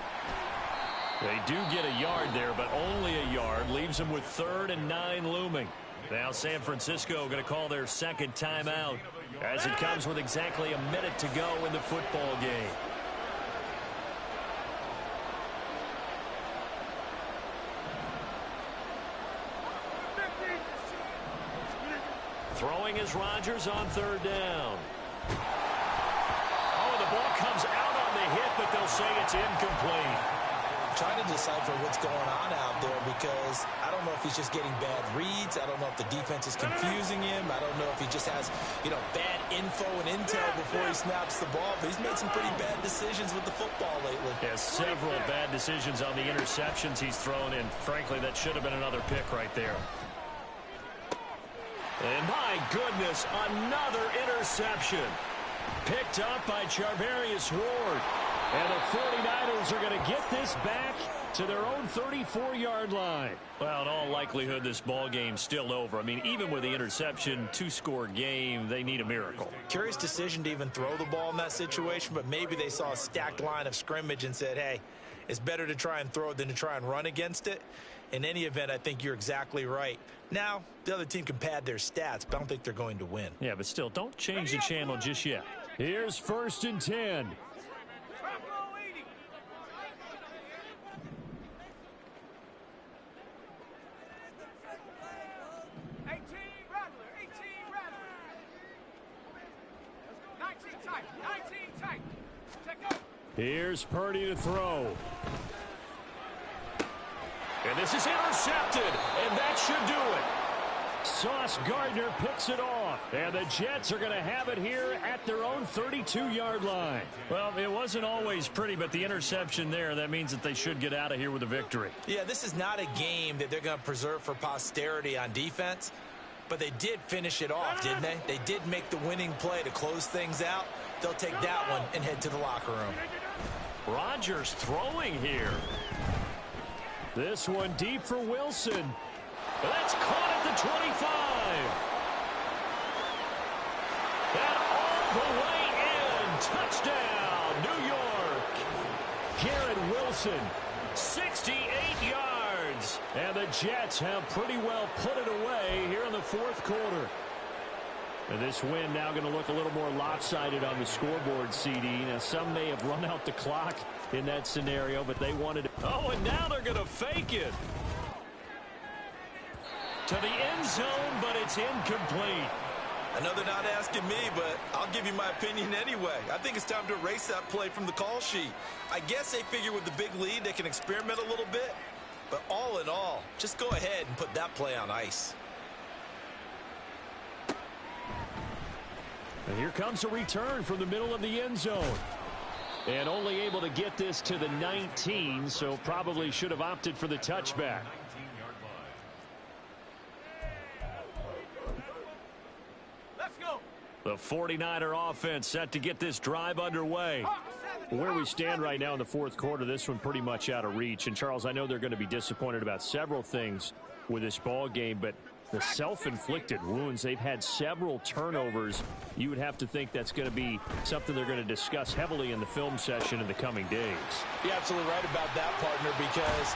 They do get a yard there, but only a yard. Leaves them with 3rd and 9 looming. Now San Francisco going to call their second timeout as it comes with exactly a minute to go in the football game. Throwing is Rodgers on 3rd down. Oh, the ball comes out on the hit, but they'll say it's incomplete. Trying to decipher what's going on out there because I don't know if he's just getting bad reads. I don't know if the defense is confusing him. I don't know if he just has, bad info and intel before he snaps the ball. But he's made some pretty bad decisions with the football lately. Yeah, several bad decisions on the interceptions he's thrown in. Frankly, that should have been another pick right there. And my goodness, another interception. Picked up by Charvarius Ward. And the 49ers are going to get this back to their own 34-yard line. Well, in all likelihood, this ball game's still over. I mean, even with the interception, 2-score game, they need a miracle. Curious decision to even throw the ball in that situation, but maybe they saw a stacked line of scrimmage and said, hey, it's better to try and throw than to try and run against it. In any event, I think you're exactly right. Now, the other team can pad their stats, but I don't think they're going to win. Yeah, but still, don't change the channel just yet. Here's 1st and 10. Here's Purdy to throw. And this is intercepted, and that should do it. Sauce Gardner picks it off, and the Jets are going to have it here at their own 32-yard line. Well, it wasn't always pretty, but the interception there, that means that they should get out of here with a victory. Yeah, this is not a game that they're going to preserve for posterity on defense, but they did finish it off, didn't they? They did make the winning play to close things out. They'll take that one and head to the locker room. Rodgers throwing here. This one deep for Wilson. That's caught at the 25. And all the way in. Touchdown, New York. Garrett Wilson, 68 yards. And the Jets have pretty well put it away here in the 4th quarter. And this win now going to look a little more lopsided on the scoreboard, CD. Now, some may have run out the clock in that scenario, but they wanted it. Oh, and now they're going to fake it to the end zone, but it's incomplete. I know they're not asking me, but I'll give you my opinion anyway. I think it's time to erase that play from the call sheet. I guess they figure with the big lead they can experiment a little bit, but all in all, just go ahead and put that play on ice. And here comes a return from the middle of the end zone. And only able to get this to the 19, so probably should have opted for the touchback. Let's go. The 49er offense set to get this drive underway. Where we stand right now in the 4th quarter, this one pretty much out of reach. And, Charles, I know they're going to be disappointed about several things with this ball game, but The self-inflicted wounds, they've had several turnovers. You would have to think that's going to be something they're going to discuss heavily in the film session in the coming days. You're absolutely right about that, partner, because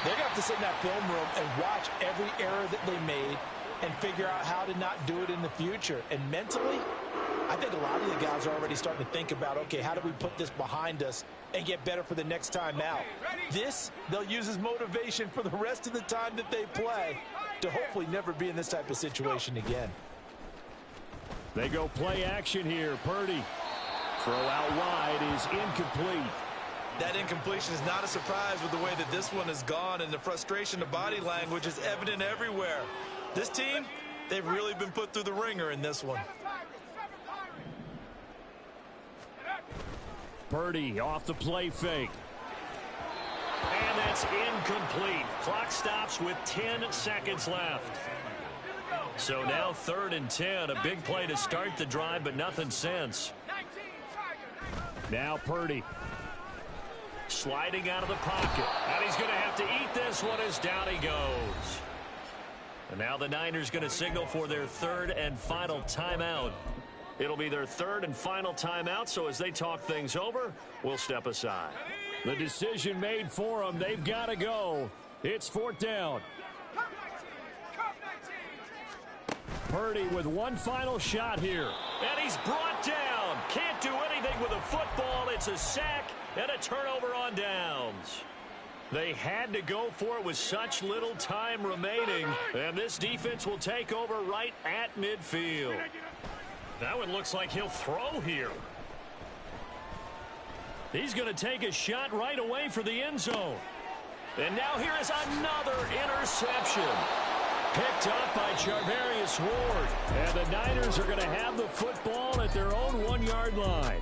they're going to have to sit in that film room and watch every error that they made and figure out how to not do it in the future. And mentally, I think a lot of the guys are already starting to think about, okay, how do we put this behind us and get better for the next time out? This, they'll use as motivation for the rest of the time that they play to hopefully never be in this type of situation again. They go play action here. Purdy. Throw out wide is incomplete. That incompletion is not a surprise with the way that this one has gone, and the frustration, the body language is evident everywhere. This team, they've really been put through the ringer in this one. Purdy off the play fake. And that's incomplete. Clock stops with 10 seconds left. So now 3rd and 10. A big play to start the drive, but nothing since. Now Purdy. Sliding out of the pocket. And he's going to have to eat this one as down he goes. And now the Niners going to signal for their 3rd and final timeout. It'll be their 3rd and final timeout, so as they talk things over, we'll step aside. The decision made for them. They've got to go. It's 4th down. Purdy with one final shot here. And he's brought down. Can't do anything with a football. It's a sack and a turnover on downs. They had to go for it with such little time remaining. And this defense will take over right at midfield. That one looks like he'll throw here. He's going to take a shot right away for the end zone. And now here is another interception. Picked up by Charvarius Ward. And the Niners are going to have the football at their own 1-yard line.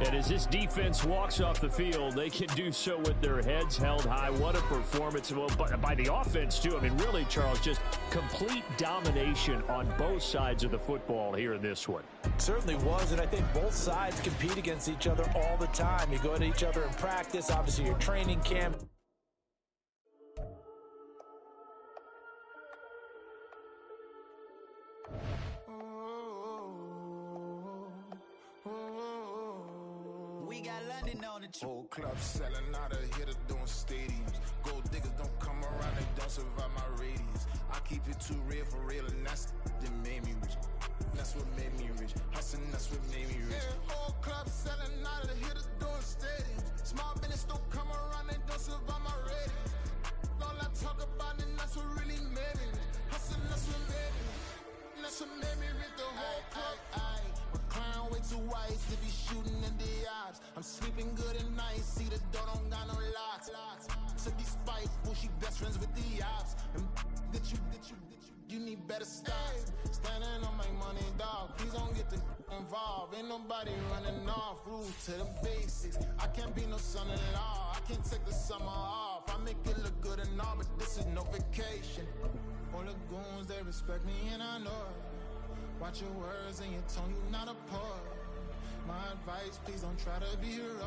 And as this defense walks off the field, they can do so with their heads held high. What a performance. Well, by the offense, too. I mean, really, Charles, just complete domination on both sides of the football here in this one. Certainly was, and I think both sides compete against each other all the time. You go at each other in practice, obviously your training camp. Whole club selling out of hitter doing stadiums. Gold diggers don't come around, they don't survive my radius. I keep it too real for real, and that's that made me rich. That's what made me rich. Hustling, that's what made me rich. Yeah, whole club selling out of hitters doing stadiums. Small business don't come around, they don't survive my radius. All I talk about, and that's what really made me rich. Hustling, that's what made me rich. That's what made me rich. The whole club. Way too wise to be shooting in the odds. I'm sleeping good at night. See the door don't got no locks. To be spiteful, she best friends with the ops. And you need better stocks. Standing on my money, dog. Please don't get involved. Ain't nobody running off. Rules to the basics. I can't be no son-in-law. I can't take the summer off. I make it look good and all, but this is no vacation. All the goons, they respect me and I know it. Watch your words and your tone, you not a poet. My advice, please don't try to be heroic.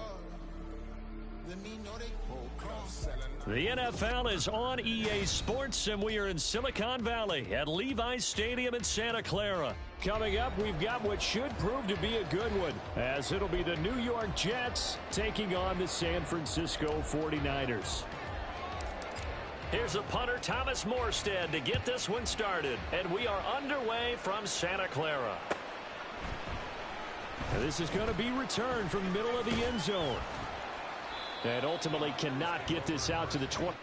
Let me know they The NFL is on EA Sports, and we are in Silicon Valley at Levi's Stadium in Santa Clara. Coming up, we've got what should prove to be a good one, as it'll be the New York Jets taking on the San Francisco 49ers. Here's the punter, Thomas Morstead, to get this one started. And we are underway from Santa Clara. And this is going to be returned from the middle of the end zone. And ultimately cannot get this out to the 20.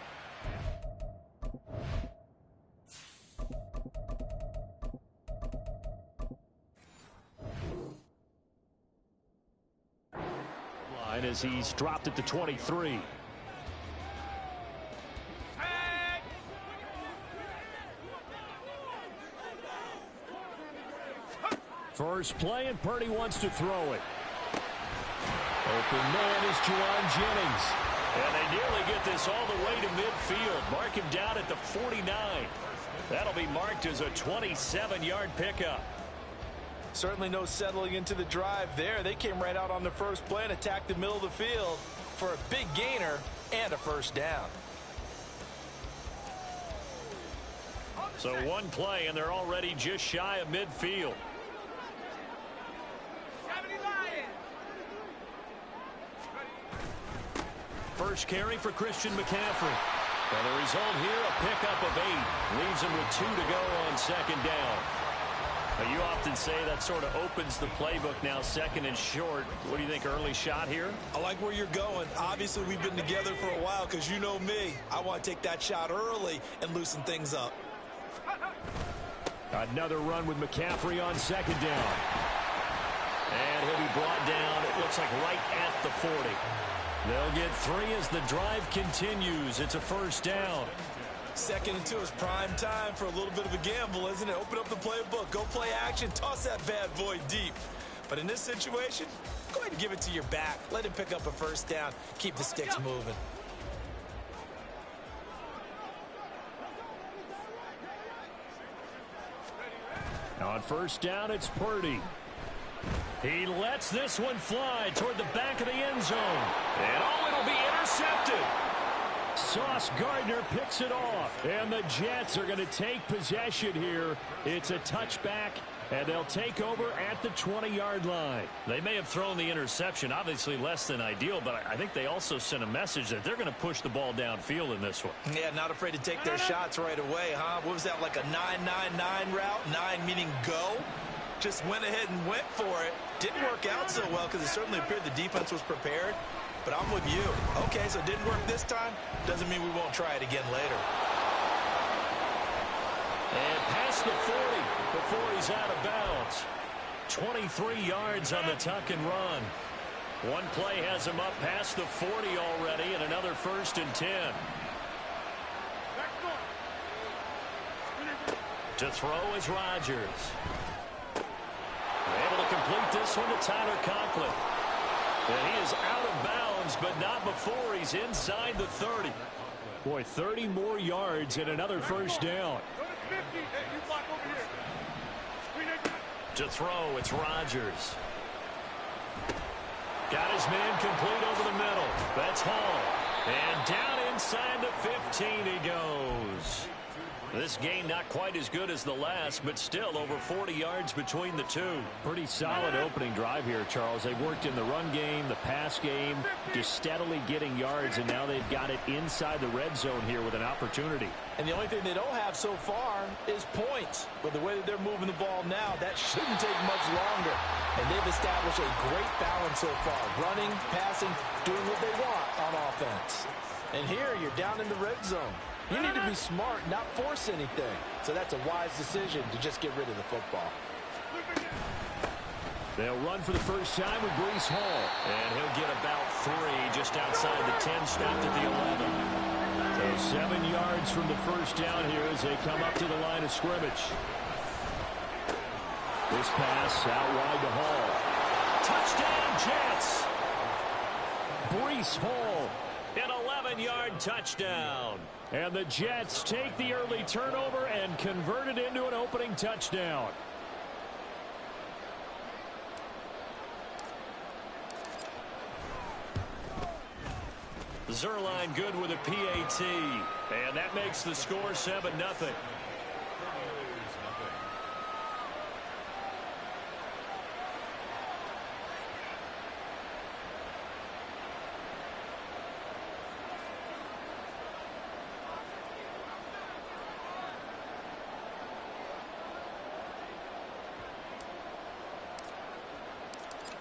Line as he's dropped at the 23. First play, and Purdy wants to throw it. Open man is Juwan Jennings. And they nearly get this all the way to midfield. Mark him down at the 49. That'll be marked as a 27-yard pickup. Certainly no settling into the drive there. They came right out on the first play and attacked the middle of the field for a big gainer and a first down. So one play, and they're already just shy of midfield. First carry for Christian McCaffrey. And the result here, a pickup of 8. Leaves him with 2 to go on second down. Now, you often say that sort of opens the playbook now, second and short. What do you think, early shot here? I like where you're going. Obviously, we've been together for a while because you know me. I want to take that shot early and loosen things up. Another run with McCaffrey on second down. And he'll be brought down, it looks like right at the 40. They'll get 3 as the drive continues. It's a first down. 2nd and 2 is prime time for a little bit of a gamble, isn't it? Open up the playbook, go play action, toss that bad boy deep. But in this situation, go ahead and give it to your back. Let him pick up a first down. Keep the sticks moving. On first down, it's Purdy. He lets this one fly toward the back of the end zone. And it'll be intercepted. Sauce Gardner picks it off. And the Jets are going to take possession here. It's a touchback, and they'll take over at the 20-yard line. They may have thrown the interception, obviously less than ideal, but I think they also sent a message that they're going to push the ball downfield in this one. Yeah, not afraid to take their shots right away, huh? What was that, like a 9-9-9 route? 9 meaning go? Just went ahead and went for it. Didn't work out so well because it certainly appeared the defense was prepared. But I'm with you. Okay, so it didn't work this time. Doesn't mean we won't try it again later. And past the 40 before he's out of bounds. 23 yards on the tuck and run. One play has him up past the 40 already, and another 1st and 10. To throw is Rodgers. Able to complete this one to Tyler Conklin. And he is out of bounds, but not before he's inside the 30. Boy, 30 more yards and another first down. To throw, it's Rodgers. Got his man complete over the middle. That's Hall. And down inside the 15 he goes. This game not quite as good as the last, but still over 40 yards between the two. Pretty solid opening drive here, Charles. They've worked in the run game, the pass game, just steadily getting yards, and now they've got it inside the red zone here with an opportunity. And the only thing they don't have so far is points. But the way that they're moving the ball now, that shouldn't take much longer. And they've established a great balance so far. Running, passing, doing what they want on offense. And here, you're down in the red zone. You need to be smart, not force anything. So that's a wise decision to just get rid of the football. They'll run for the first time with Breece Hall. And he'll get about 3 just outside the 10, stopped at the 11. So 7 yards from the first down here as they come up to the line of scrimmage. This pass out wide to Hall. Touchdown, Jets! Breece Hall, an 11-yard touchdown. And the Jets take the early turnover and convert it into an opening touchdown. Zerline good with a PAT. And that makes the score 7-0.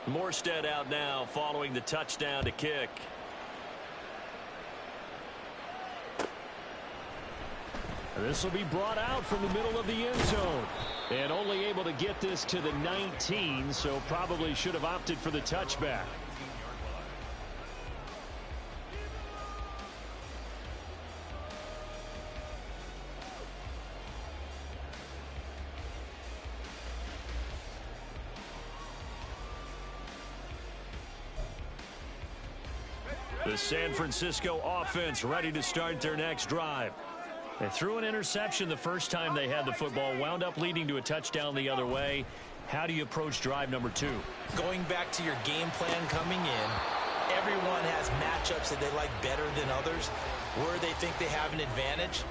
Morstead out now following the touchdown to kick. This will be brought out from the middle of the end zone. And only able to get this to the 19, so probably should have opted for the touchback. The San Francisco offense ready to start their next drive. They threw an interception the first time they had the football, wound up leading to a touchdown the other way. How do you approach drive number 2? Going back to your game plan coming in, everyone has matchups that they like better than others, where they think they have an advantage.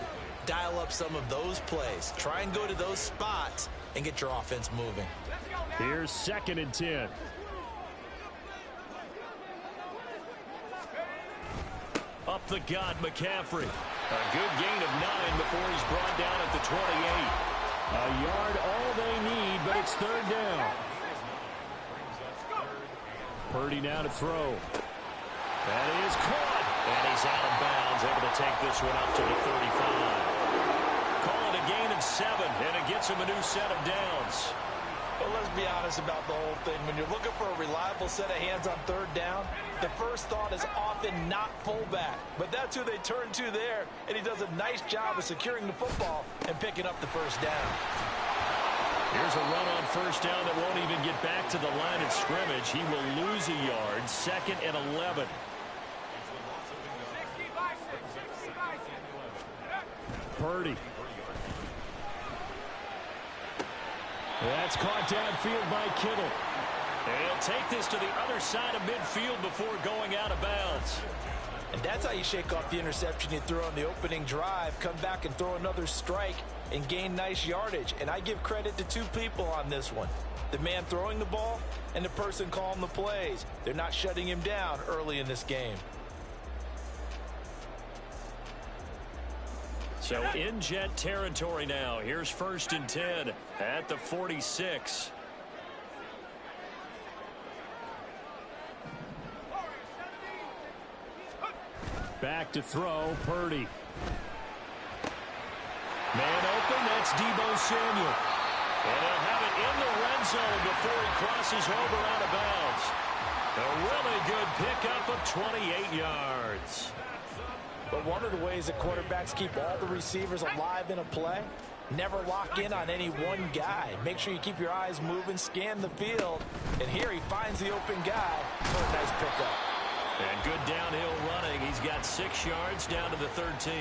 dial up some of those plays. Try and go to those spots and get your offense moving. Here's 2nd and 10. Up the gut, McCaffrey. A good gain of 9 before he's brought down at the 28. A yard all they need, but it's 3rd down. Purdy now to throw. That is caught. And he's out of bounds, able to take this one up to the 35. Call it a gain of 7, and it gets him a new set of downs. Well, let's be honest about the whole thing. When you're looking for a reliable set of hands on 3rd down, the first thought is often not fullback. But that's who they turn to there, and he does a nice job of securing the football and picking up the 1st down. Here's a run on 1st down that won't even get back to the line of scrimmage. He will lose a yard. 2nd and 11. Purdy. That's caught downfield by Kittle. And he'll take this to the other side of midfield before going out of bounds. And that's how you shake off the interception you throw on the opening drive. Come back and throw another strike and gain nice yardage. And I give credit to 2 people on this one. The man throwing the ball and the person calling the plays. They're not shutting him down early in this game. So in Jet territory now. Here's 1st and 10 at the 46. Back to throw, Purdy. Man open, that's Deebo Samuel. And he'll have it in the red zone before he crosses over out of bounds. A really good pickup of 28 yards. But one of the ways that quarterbacks keep all the receivers alive in a play, never lock in on any one guy. Make sure you keep your eyes moving, scan the field. And here he finds the open guy for a nice pickup. And good downhill running. He's got 6 yards down to the 13.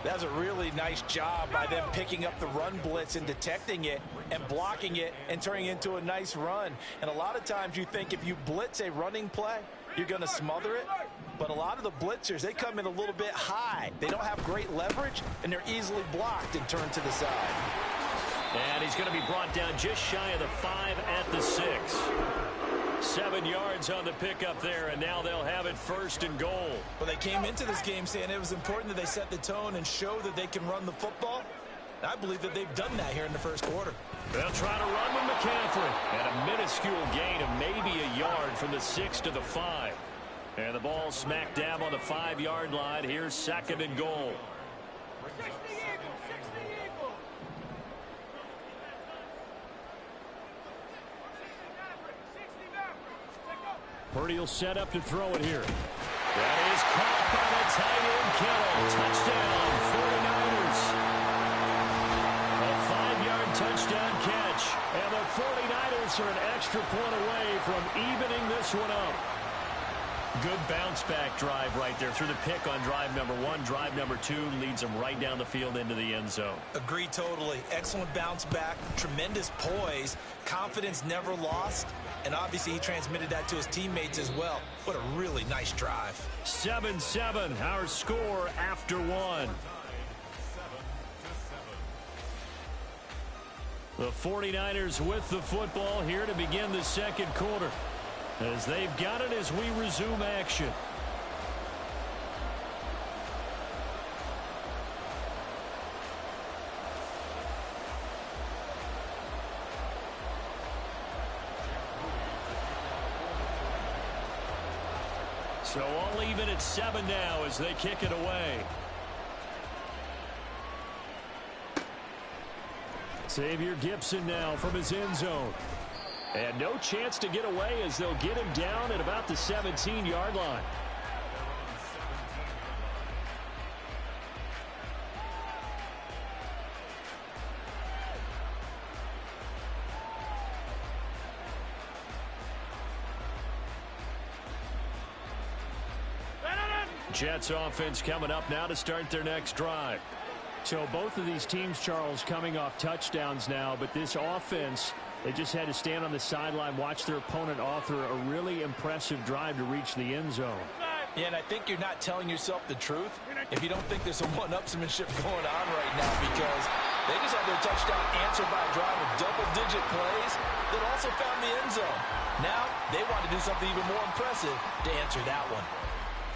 That's a really nice job by them picking up the run blitz and detecting it and blocking it and turning it into a nice run. And a lot of times you think if you blitz a running play, you're going to smother it. But a lot of the blitzers, they come in a little bit high. They don't have great leverage, and they're easily blocked and turned to the side. And he's going to be brought down just shy of the 5 at the 6. 7 yards on the pickup there, and now they'll have it 1st and goal. Well, they came into this game saying it was important that they set the tone and show that they can run the football. And I believe that they've done that here in the 1st quarter. They'll try to run with McCaffrey. And a minuscule gain of maybe a yard from the 6 to the 5. And the ball smack dab on the 5-yard line. Here's 2nd and goal. Purdy will set up to throw it here. That is caught by the tight end Kittle. Touchdown, 49ers. A 5-yard touchdown catch. And the 49ers are an extra point away from evening this one up. Good bounce-back drive right there through the pick on drive number 1. Drive number 2 leads them right down the field into the end zone. Agree totally. Excellent bounce back. Tremendous poise. Confidence never lost. And obviously he transmitted that to his teammates as well. What a really nice drive. 7-7, our score after 1. The 49ers with the football here to begin the 2nd quarter. As they've got it as we resume action. So all even at 7 now as they kick it away. Xavier Gibson now from his end zone. And no chance to get away as they'll get him down at about the 17-yard line. Jets offense coming up now to start their next drive. So both of these teams, Charles, coming off touchdowns now, but this offense, they just had to stand on the sideline, watch their opponent author a really impressive drive to reach the end zone. Yeah, and I think you're not telling yourself the truth if you don't think there's some one-upsmanship going on right now, because they just had their touchdown answered by a drive of double-digit plays that also found the end zone. Now they want to do something even more impressive to answer that one.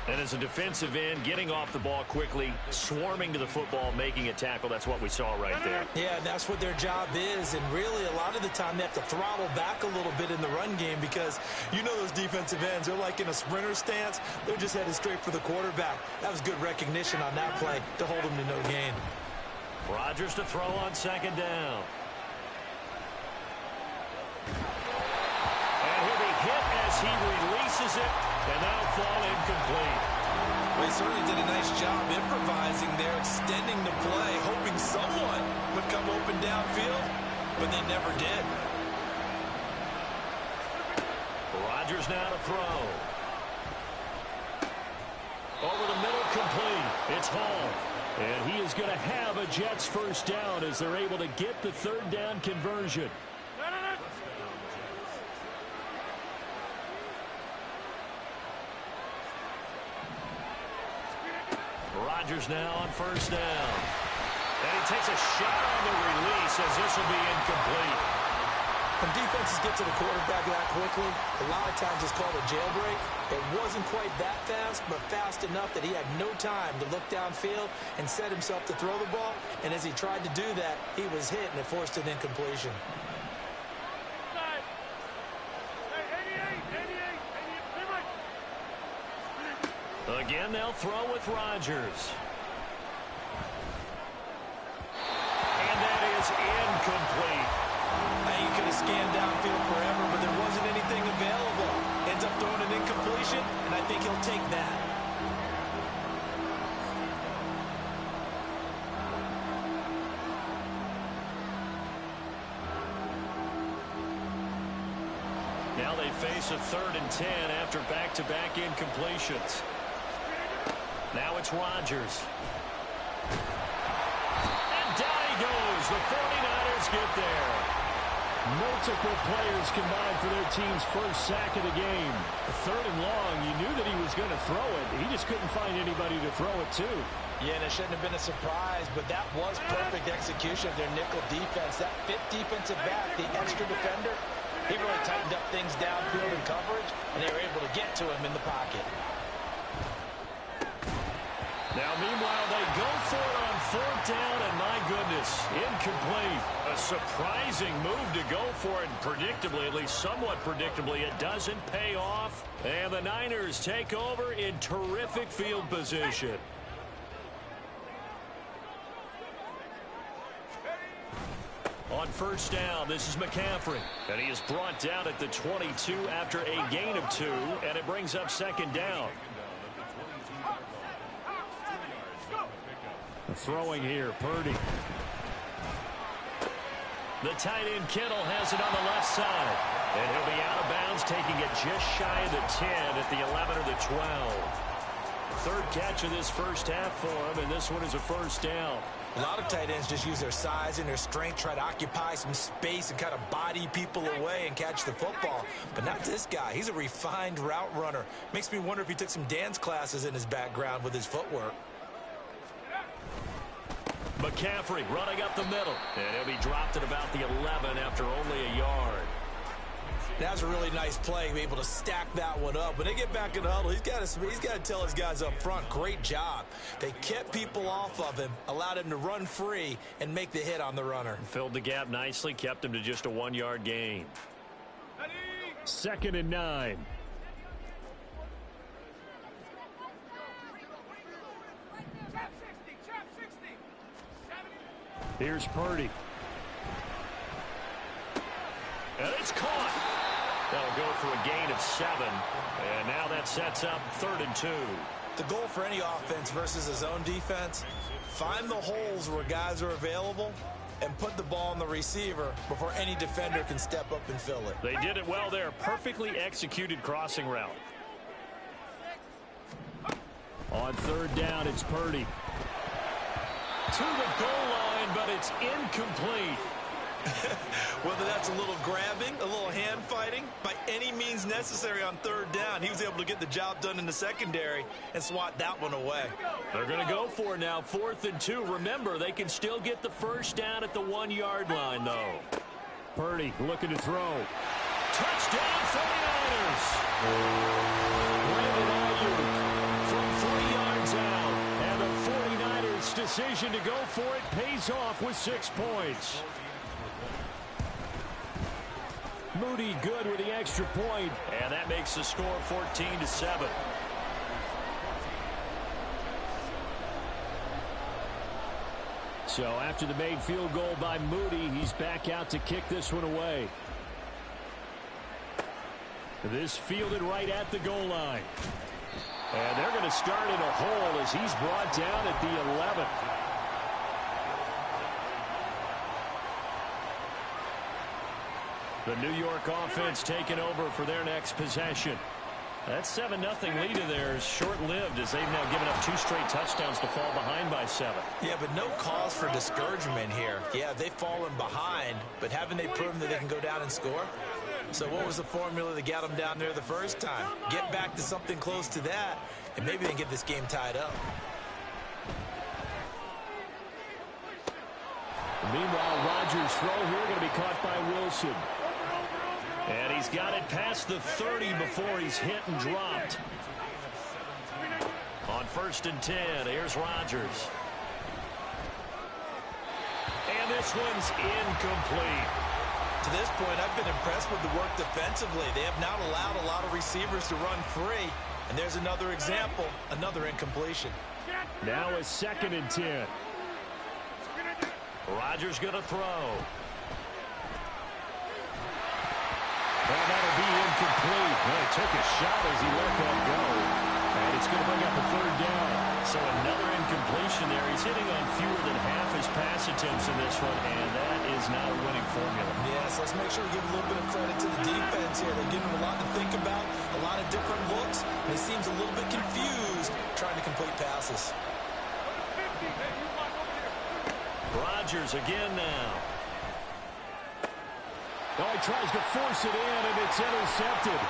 And as a defensive end, getting off the ball quickly, swarming to the football, making a tackle, that's what we saw right there. Yeah, and that's what their job is. And really, a lot of the time, they have to throttle back a little bit in the run game, because you know those defensive ends, they're like in a sprinter stance. They're just headed straight for the quarterback. That was good recognition on that play to hold them to no gain. Rodgers to throw on second down. And he'll be hit as he releases it, and that'll fall incomplete. Well, he certainly did a nice job improvising there, extending the play, hoping someone would come open downfield, but they never did. Rodgers now to throw. Over the middle, complete. It's Hall. And he is going to have a Jets first down as they're able to get the third down conversion. Rodgers now on first down. And he takes a shot on the release as this will be incomplete. When defenses get to the quarterback that quickly, a lot of times it's called a jailbreak. It wasn't quite that fast, but fast enough that he had no time to look downfield and set himself to throw the ball. And as he tried to do that, he was hit, and it forced an incompletion. Again, they'll throw with Rodgers. And that is incomplete. You could have scanned downfield forever, but there wasn't anything available. Ends up throwing an incompletion, and I think he'll take that. Now they face a 3rd and 10 after back-to-back incompletions. Now it's Rodgers. And down he goes. The 49ers get there. Multiple players combined for their team's first sack of the game. 3rd and long, you knew that he was going to throw it. He just couldn't find anybody to throw it to. Yeah, and it shouldn't have been a surprise, but that was perfect execution of their nickel defense. That 5th defensive back, the extra defender, he really tightened up things downfield in coverage, and they were able to get to him in the pocket. Now, meanwhile, they go for it on 4th down, and my goodness, incomplete. A surprising move to go for it, and predictably, at least somewhat predictably, it doesn't pay off. And the Niners take over in terrific field position. On first down, this is McCaffrey. And he is brought down at the 22 after a gain of 2, and it brings up 2nd down. Throwing here, Purdy. The tight end Kittle has it on the left side. And he'll be out of bounds, taking it just shy of the 10 at the 11 or the 12. 3rd catch of this first half for him, and this one is a first down. A lot of tight ends just use their size and their strength, try to occupy some space and kind of body people away and catch the football. But not this guy. He's a refined route runner. Makes me wonder if he took some dance classes in his background with his footwork. McCaffrey running up the middle. And he'll be dropped at about the 11 after only a yard. That was a really nice play, able to stack that one up. When they get back in the huddle, he's got to tell his guys up front, great job. They kept people off of him, allowed him to run free and make the hit on the runner. Filled the gap nicely, kept him to just a 1-yard gain. 2nd and 9. Here's Purdy. And it's caught. That'll go for a gain of 7. And now that sets up 3rd and 2. The goal for any offense versus his own defense, find the holes where guys are available and put the ball on the receiver before any defender can step up and fill it. They did it well there. Perfectly executed crossing route. On 3rd down, it's Purdy. To the goal line, but it's incomplete. Whether that's a little grabbing, a little hand fighting, by any means necessary on third down, he was able to get the job done in the secondary and swat that one away. They're going to go for it now, 4th and 2. Remember, they can still get the first down at the 1-yard line, though. Purdy looking to throw. Touchdown, 49ers! Brandon Ayuk from 3 yards out. And the 49ers' decision to go for it pays off with 6 points. Moody good with the extra point, and that makes the score 14-7. So after the made field goal by Moody, he's back out to kick this one away. This fielded right at the goal line. And they're going to start in a hole as he's brought down at the 11. The New York offense taking over for their next possession. That 7-0 lead of theirs short-lived as they've now given up 2 straight touchdowns to fall behind by 7. Yeah, but no cause for discouragement here. Yeah, they've fallen behind, but haven't they proven that they can go down and score? So what was the formula that got them down there the first time? Get back to something close to that, and maybe they can get this game tied up. Meanwhile, Rodgers' throw here going to be caught by Wilson. And he's got it past the 30 before he's hit and dropped. On 1st and 10, here's Rodgers. And this one's incomplete. To this point, I've been impressed with the work defensively. They have not allowed a lot of receivers to run free. And there's another example, another incompletion. Now a 2nd and 10. Rodgers going to throw. And that'll be incomplete. Well, he took a shot as he let that go. And it's going to bring up a 3rd down. So another incompletion there. He's hitting on fewer than half his pass attempts in this one, and that is not a winning formula. Yes, let's make sure we give a little bit of credit to the defense here. They're giving him a lot to think about, a lot of different looks, and he seems a little bit confused trying to complete passes. Rodgers again now. Oh, he tries to force it in, and it's intercepted.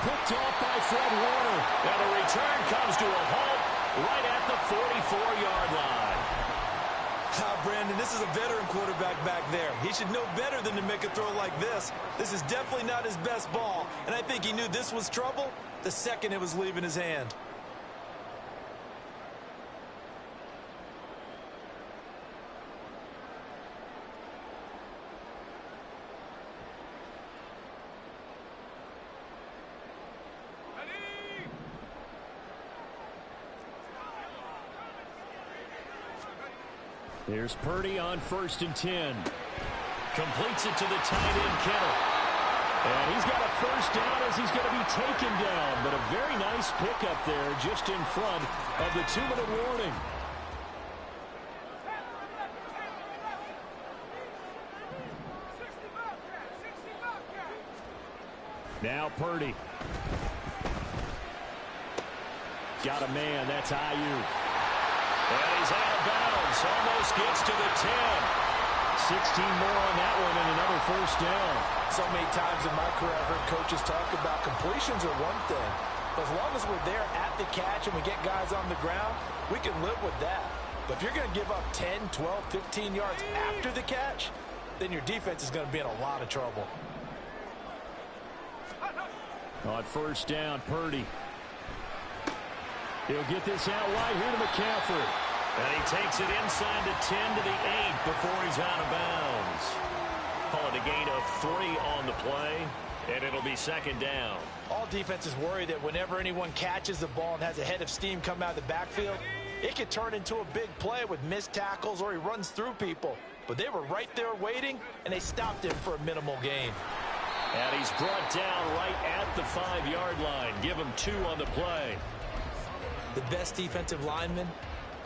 Picked off by Fred Warner. And the return comes to a halt right at the 44-yard line. Brandon, this is a veteran quarterback back there. He should know better than to make a throw like this. This is definitely not his best ball, and I think he knew this was trouble the second it was leaving his hand. Here's Purdy on 1st and 10. Completes it to the tight end, Kittle. And he's got a first down as he's going to be taken down. But a very nice pickup there just in front of the 2-minute warning. Now Purdy. Got a man. That's Ayuk. And he's out of bounds. Almost gets to the 10. 16 more on that one and another first down. So many times in my career, I've heard coaches talk about completions are one thing. But as long as we're there at the catch and we get guys on the ground, we can live with that. But if you're going to give up 10, 12, 15 yards after the catch, then your defense is going to be in a lot of trouble. On first down, Purdy. He'll get this out wide here to McCaffrey. And he takes it inside the 10 to the 8 before he's out of bounds. Call it a gain of 3 on the play, and it'll be 2nd down. All defenses worry that whenever anyone catches the ball and has a head of steam come out of the backfield, it could turn into a big play with missed tackles or he runs through people. But they were right there waiting, and they stopped him for a minimal gain. And he's brought down right at the 5-yard line. Give him 2 on the play. The best defensive linemen,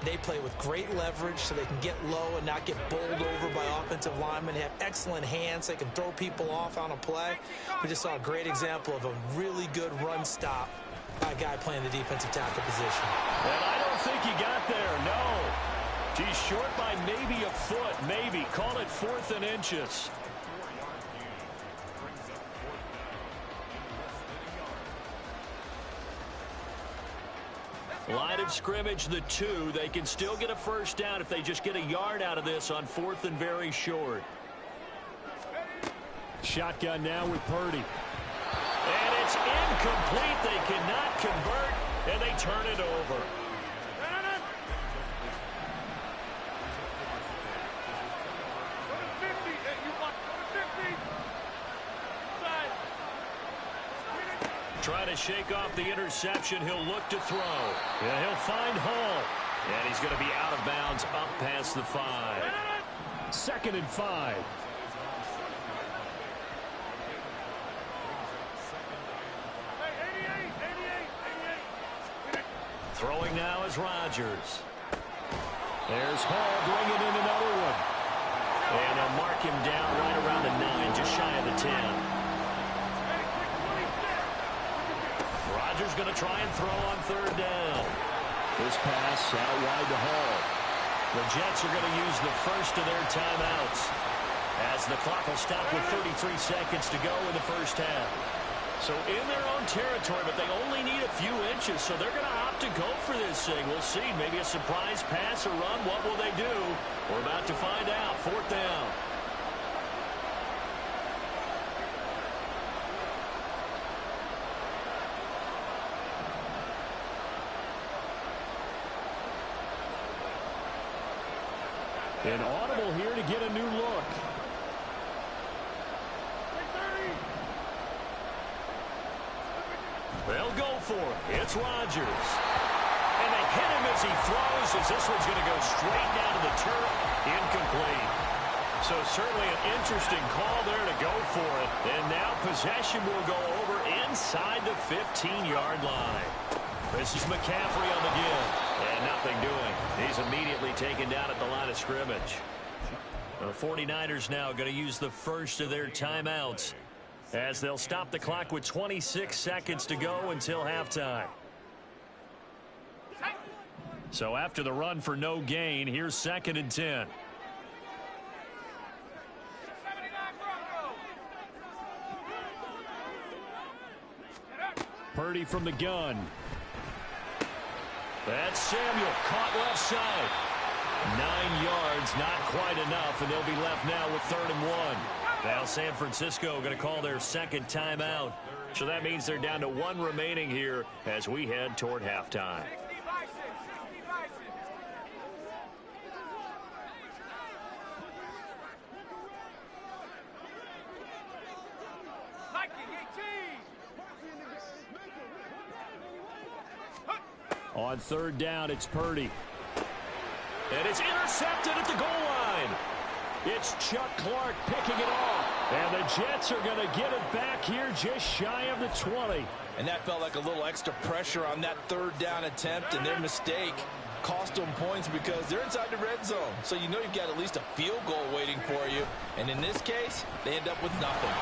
they play with great leverage so they can get low and not get bowled over by offensive linemen. They have excellent hands. They can throw people off on a play. We just saw a great example of a really good run stop by a guy playing the defensive tackle position. And I don't think he got there, no. He's short by maybe a foot, maybe. Call it 4th and inches. Line of scrimmage, the 2. They can still get a first down if they just get a yard out of this on 4th and very short. Shotgun now with Purdy. And it's incomplete. They cannot convert, and they turn it over. Trying to shake off the interception. He'll look to throw. Yeah, he'll find Hall. And he's going to be out of bounds up past the 5. 2nd and 5. Throwing now is Rodgers. There's Hall bringing in another one. And they'll mark him down right around the 9, just shy of the 10. Rodgers going to try and throw on 3rd down. This pass out wide to Hall. The Jets are going to use the first of their timeouts as the clock will stop with 33 seconds to go in the first half. So in their own territory, but they only need a few inches, so they're going to opt to go for this thing. We'll see. Maybe a surprise pass or run. What will they do? We're about to find out. 4th down. An audible here to get a new look. They'll go for it. It's Rodgers. And they hit him as he throws, as this one's going to go straight down to the turf. Incomplete. So certainly an interesting call there to go for it. And now possession will go over inside the 15-yard line. This is McCaffrey on the give. And nothing doing. He's immediately taken down at the line of scrimmage. The 49ers now going to use the first of their timeouts as they'll stop the clock with 26 seconds to go until halftime. So after the run for no gain, here's 2nd and 10. Purdy from the gun. That's Samuel, caught left side. 9 yards, not quite enough, and they'll be left now with 3rd and 1. Now San Francisco going to call their 2nd timeout. So that means they're down to 1 remaining here as we head toward halftime. On 3rd down, it's Purdy. And it's intercepted at the goal line. It's Chuck Clark picking it off. And the Jets are going to get it back here just shy of the 20. And that felt like a little extra pressure on that 3rd down attempt, and their mistake cost them points because they're inside the red zone. So you know you've got at least a field goal waiting for you. And in this case, they end up with nothing.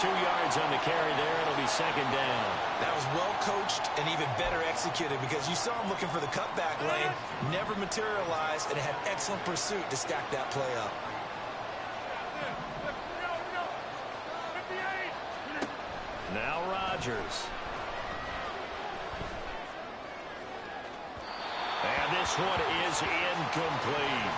2 yards on the carry there. It'll be 2nd down. That was well coached and even better executed because you saw him looking for the cutback lane, never materialized, and had excellent pursuit to stack that play up. Now Rodgers. And this one is incomplete.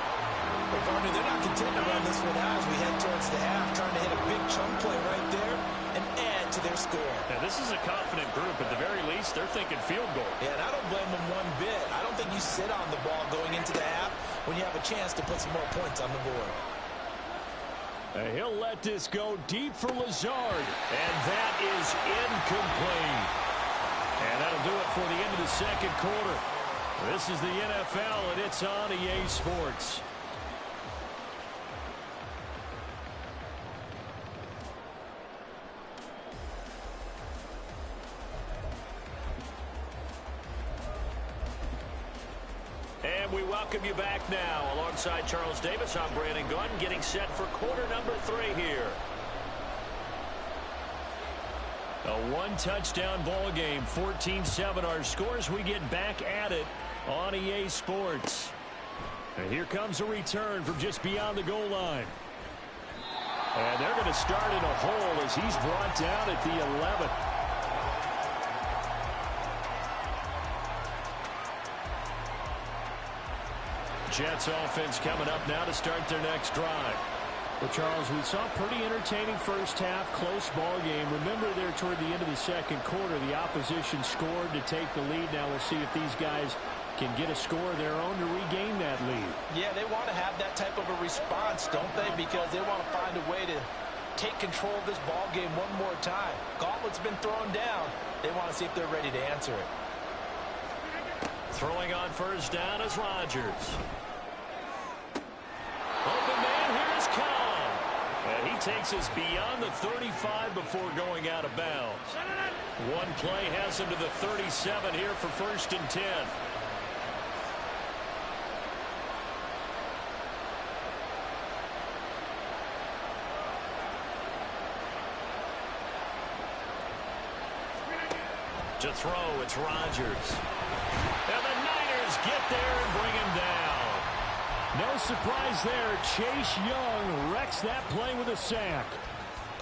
Well, partner, they're not content to run this one out as we head towards the half, trying to hit a big chunk play right there and add to their score. Now, this is a confident group. At the very least, they're thinking field goal. Yeah, and I don't blame them one bit. I don't think you sit on the ball going into the half when you have a chance to put some more points on the board. He'll let this go deep for Lazard. And that is incomplete. And that'll do it for the end of the 2nd quarter. This is the NFL, and it's on EA Sports. And we welcome you back now. Alongside Charles Davis, I'm Brandon Gordon, getting set for quarter number 3 here. A 1-touchdown ball game, 14-7 our scores. We get back at it on EA Sports. And here comes a return from just beyond the goal line. And they're going to start in a hole as he's brought down at the 11. Jets offense coming up now to start their next drive. Well, Charles, we saw a pretty entertaining first half, close ball game. Remember there toward the end of the second quarter, the opposition scored to take the lead. Now we'll see if these guys can get a score of their own to regain that lead. Yeah, they want to have that type of a response, don't they? Because they want to find a way to take control of this ball game one more time. Gauntlet's been thrown down. They want to see if they're ready to answer it. Throwing on first down is Rodgers. Open man, here is Cobb. And he takes us beyond the 35 before going out of bounds. One play has him to the 37 here for 1st and 10. To throw, it's Rodgers. And the Niners get there and bring him down. No surprise there. Chase Young wrecks that play with a sack.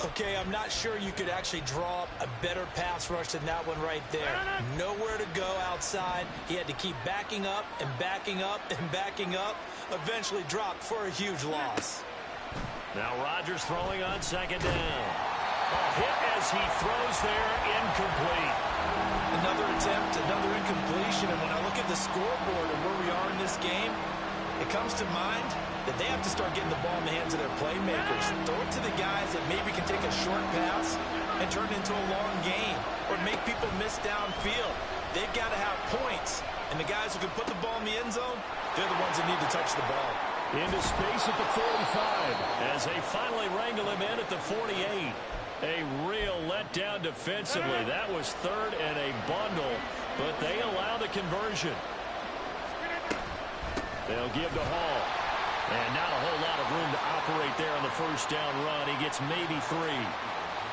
Okay, I'm not sure you could actually draw up a better pass rush than that one right there. Nowhere to go outside. He had to keep backing up and backing up and backing up. Eventually dropped for a huge loss. Now Rodgers throwing on second down. A hit as he throws there, incomplete. Another attempt, another incompletion, and when I look at the scoreboard and where we are in this game, it comes to mind that they have to start getting the ball in the hands of their playmakers. Throw it to the guys that maybe can take a short pass and turn it into a long gain or make people miss downfield. They've got to have points, and the guys who can put the ball in the end zone, they're the ones that need to touch the ball. Into space at the 45 as they finally wrangle him in at the 48. A real letdown defensively. That was third and a bundle, but they allow the conversion. They'll give to Hall. And not a whole lot of room to operate there on the first down run. He gets maybe 3.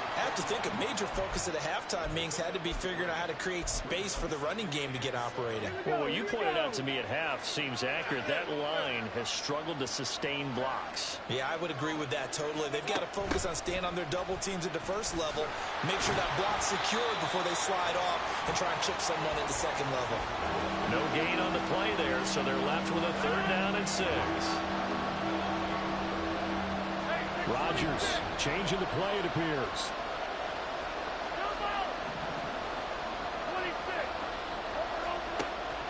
I have to think a major focus at the halftime meetings had to be figuring out how to create space for the running game to get operating. Well, what you pointed out to me at half seems accurate. That line has struggled to sustain blocks. Yeah, I would agree with that totally. They've got to focus on staying on their double teams at the first level, make sure that block's secured before they slide off and try and chip someone at the second level. No gain on the play there, so they're left with a 3rd down and 6. Rodgers changing the play, it appears.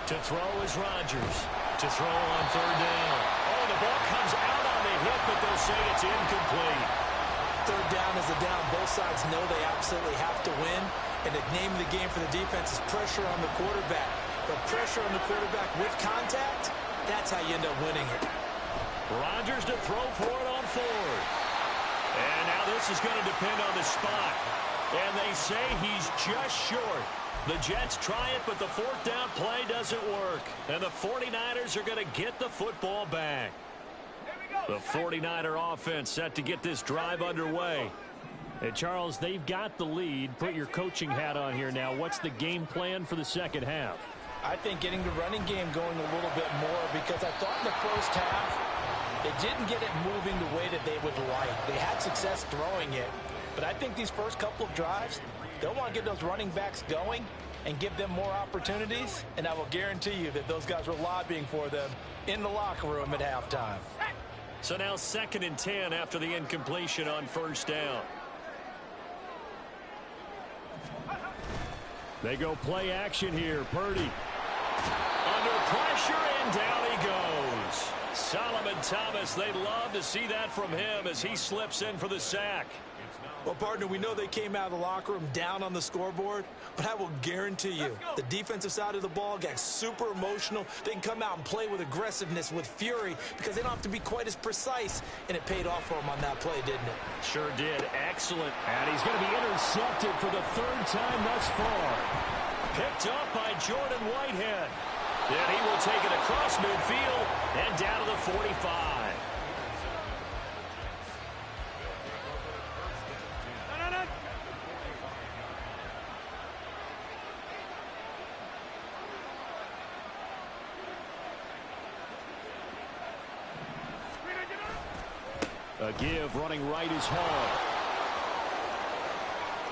To throw is Rodgers. To throw on 3rd down. Oh, the ball comes out on the hit, but they'll say it's incomplete. 3rd down is a down. Both sides know they absolutely have to win. And the name of the game for the defense is pressure on the quarterback. But pressure on the quarterback with contact, that's how you end up winning it. Rodgers to throw for it on 4th. And now this is going to depend on the spot. And they say he's just short. The Jets try it, but the 4th down play doesn't work. And the 49ers are going to get the football back. The 49er offense set to get this drive underway. Hey, Charles, they've got the lead. Put your coaching hat on here now. What's the game plan for the second half? I think getting the running game going a little bit more, because I thought in the first half they didn't get it moving the way that they would like. They had success throwing it, but I think these first couple of drives, they'll want to get those running backs going and give them more opportunities, and I will guarantee you that those guys were lobbying for them in the locker room at halftime. So now 2nd and 10 after the incompletion on 1st down. They go play action here. Purdy under pressure, and down he goes. Solomon Thomas, they'd love to see that from him as he slips in for the sack. Well, partner, we know they came out of the locker room down on the scoreboard, but I will guarantee you the defensive side of the ball got super emotional. They can come out and play with aggressiveness, with fury, because they don't have to be quite as precise, and it paid off for them on that play, didn't it? Sure did. Excellent. And he's going to be intercepted for the 3rd time thus far. Picked up by Jordan Whitehead. And he will take it across midfield and down to the 45. The give running right is Hall.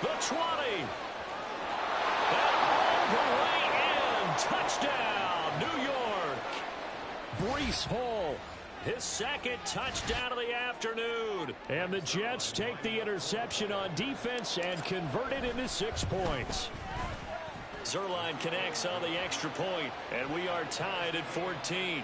The 20. And all the way in. Touchdown, New York. Breece Hall. His second touchdown of the afternoon. And the Jets take the interception on defense and convert it into 6 points. Zerline connects on the extra point, and we are tied at 14.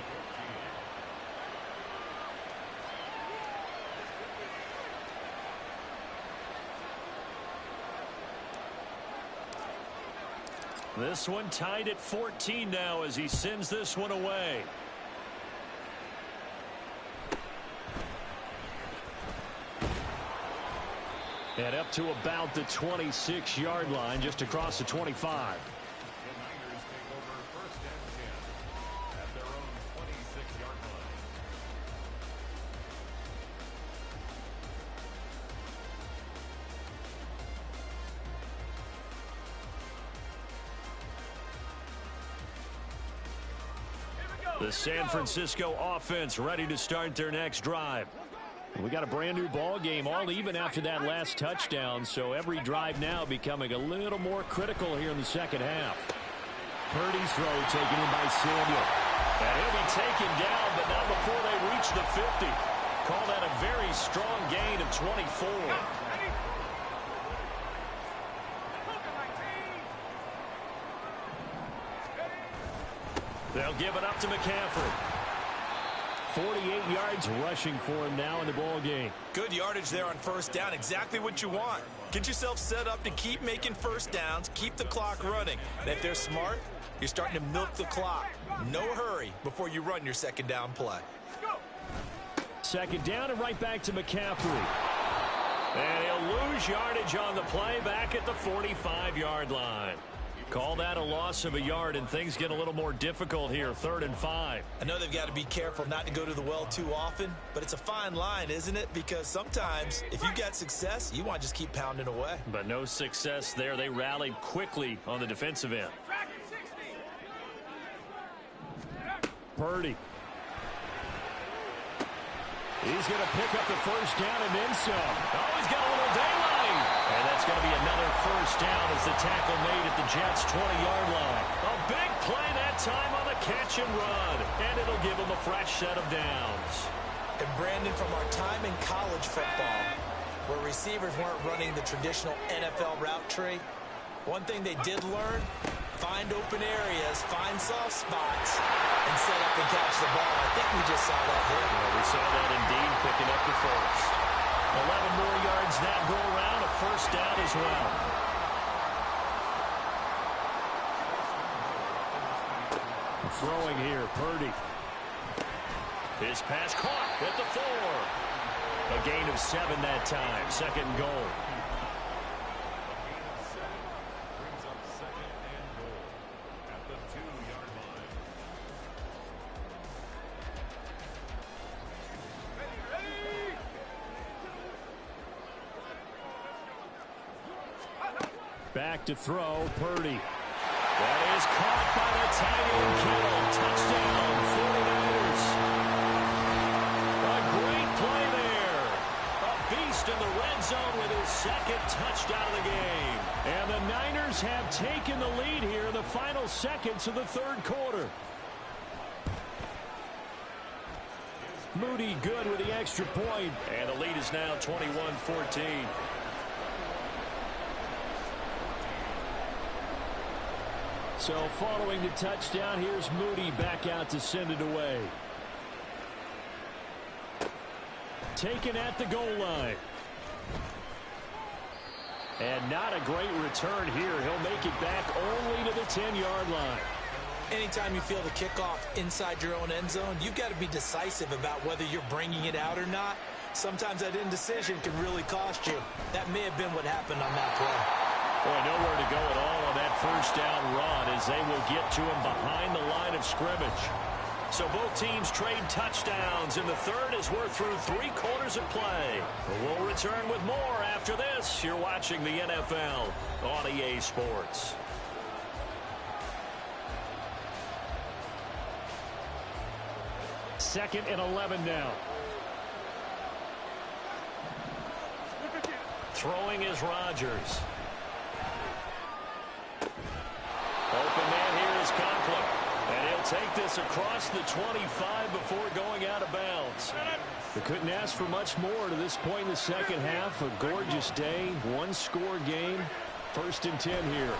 This one tied at 14 now as he sends this one away. And up to about the 26-yard line, just across the 25. The San Francisco offense ready to start their next drive. We got a brand new ball game, all even after that last touchdown, so every drive now becoming a little more critical here in the second half. Purdy's throw taken in by Samuel. And he'll be taken down, but not before they reach the 50. Call that a very strong gain of 24. They'll give it up to McCaffrey. 48 yards rushing for him now in the ball game. Good yardage there on first down. Exactly what you want. Get yourself set up to keep making first downs, keep the clock running. And if they're smart, you're starting to milk the clock. No hurry before you run your second down play. Second down and right back to McCaffrey. And he'll lose yardage on the play back at the 45-yard line. Call that a loss of a yard, and things get a little more difficult here, 3rd and 5. I know they've got to be careful not to go to the well too often, but it's a fine line, isn't it? Because sometimes, if you got success, you want to just keep pounding away. But no success there. They rallied quickly on the defensive end. Purdy. He's going to pick up the first down and then some. Oh, he's got a little daylight. And that's going to be another first down as the tackle made at the Jets' 20-yard line. A big play that time on the catch and run. And it'll give him a fresh set of downs. And Brandon, from our time in college football, where receivers weren't running the traditional NFL route tree, one thing they did learn, find open areas, find soft spots, and set up and catch the ball. I think we just saw that here. Yeah, we saw that indeed, picking up the first. 11 more yards that go around, a first down as well. Throwing here, Purdy. His pass caught at the 4. A gain of 7 that time, 2nd and goal. Brings up 2nd and goal at the 2-yard line. Back to throw, Purdy. That is caught by the tight end, Kittle. Touchdown, 49ers. A great play there. A beast in the red zone with his 2nd touchdown of the game. And the Niners have taken the lead here in the final seconds of the 3rd quarter. Moody good with the extra point. And the lead is now 21-14. So following the touchdown, here's Moody back out to send it away. Taken at the goal line. And not a great return here. He'll make it back only to the 10-yard line. Anytime you feel the kickoff inside your own end zone, you've got to be decisive about whether you're bringing it out or not. Sometimes that indecision can really cost you. That may have been what happened on that play. Boy, nowhere to go at all on that first down run as they will get to him behind the line of scrimmage. So both teams trade touchdowns in the 3rd as we're through 3 quarters of play. We'll return with more after this. You're watching the NFL on EA Sports. Second and 11 now. Throwing is Rodgers. Open man here is Conklin. And he'll take this across the 25 before going out of bounds. They couldn't ask for much more to this point in the second half. A gorgeous day, one-score game. 1st and 10 here.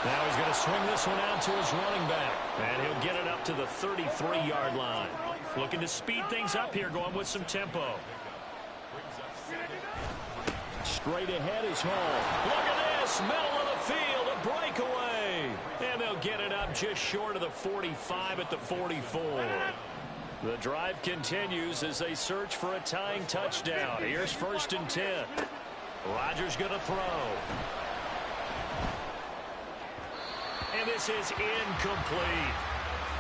Now he's going to swing this one out to his running back. And he'll get it up to the 33-yard line. Looking to speed things up here, going with some tempo. Straight ahead is Hall. Look at this, middle of the field, a breakaway. And they'll get it up just short of the 45 at the 44. The drive continues as they search for a tying touchdown. Here's 1st and 10. Rodgers going to throw. And this is incomplete.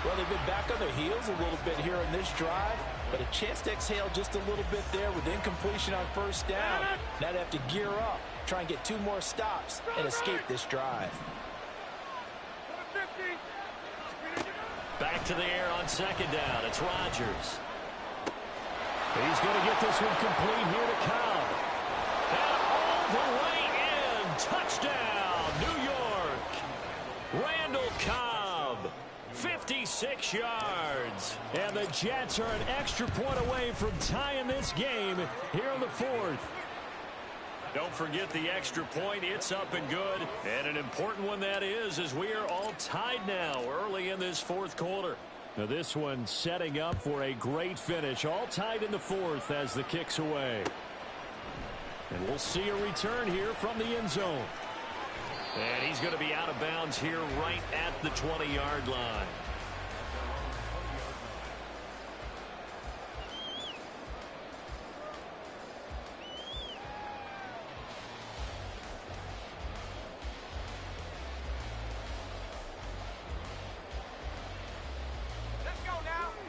Well, they've been back on their heels a little bit here in this drive, but a chance to exhale just a little bit there with incompletion on 1st down. Now they have to gear up, try and get 2 more stops, and escape this drive. Back to the air on 2nd down. It's Rodgers. He's going to get this one complete here to Cobb. And all the way in. Touchdown, New York. Randall Cobb. 56 yards. And the Jets are an extra point away from tying this game here in the 4th. Don't forget the extra point. It's up and good. And an important one that is, as we are all tied now early in this 4th quarter. Now this one setting up for a great finish. All tied in the 4th as the kick's away. And we'll see a return here from the end zone. And he's going to be out of bounds here right at the 20-yard line.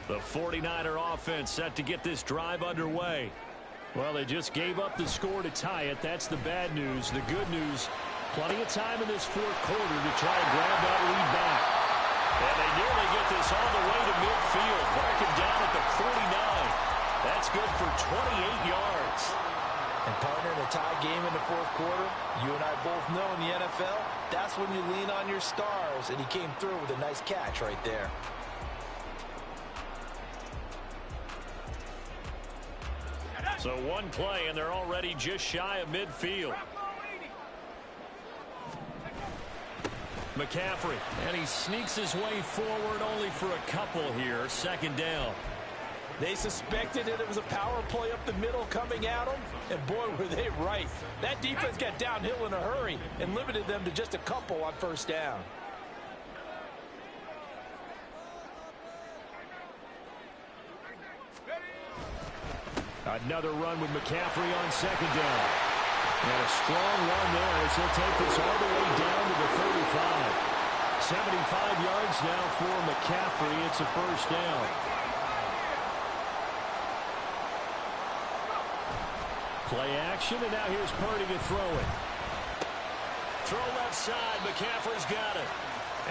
The 49er offense set to get this drive underway. Well, they just gave up the score to tie it. That's the bad news. The good news, plenty of time in this 4th quarter to try and grab that lead back. And they nearly get this all the way to midfield. Marking down at the 49. That's good for 28 yards. And partner, in a tie game in the 4th quarter, you and I both know in the NFL, that's when you lean on your stars. And he came through with a nice catch right there. So one play, and they're already just shy of midfield. McCaffrey, and he sneaks his way forward only for a couple here. 2nd down. They suspected that it was a power play up the middle coming at them, and boy, were they right. That defense got downhill in a hurry and limited them to just a couple on 1st down. Another run with McCaffrey on 2nd down. And a strong run there as he'll take this all the way down to the 35. 75 yards now for McCaffrey. It's a 1st down. Play action, and now here's Purdy to throw it. Throw left side. McCaffrey's got it.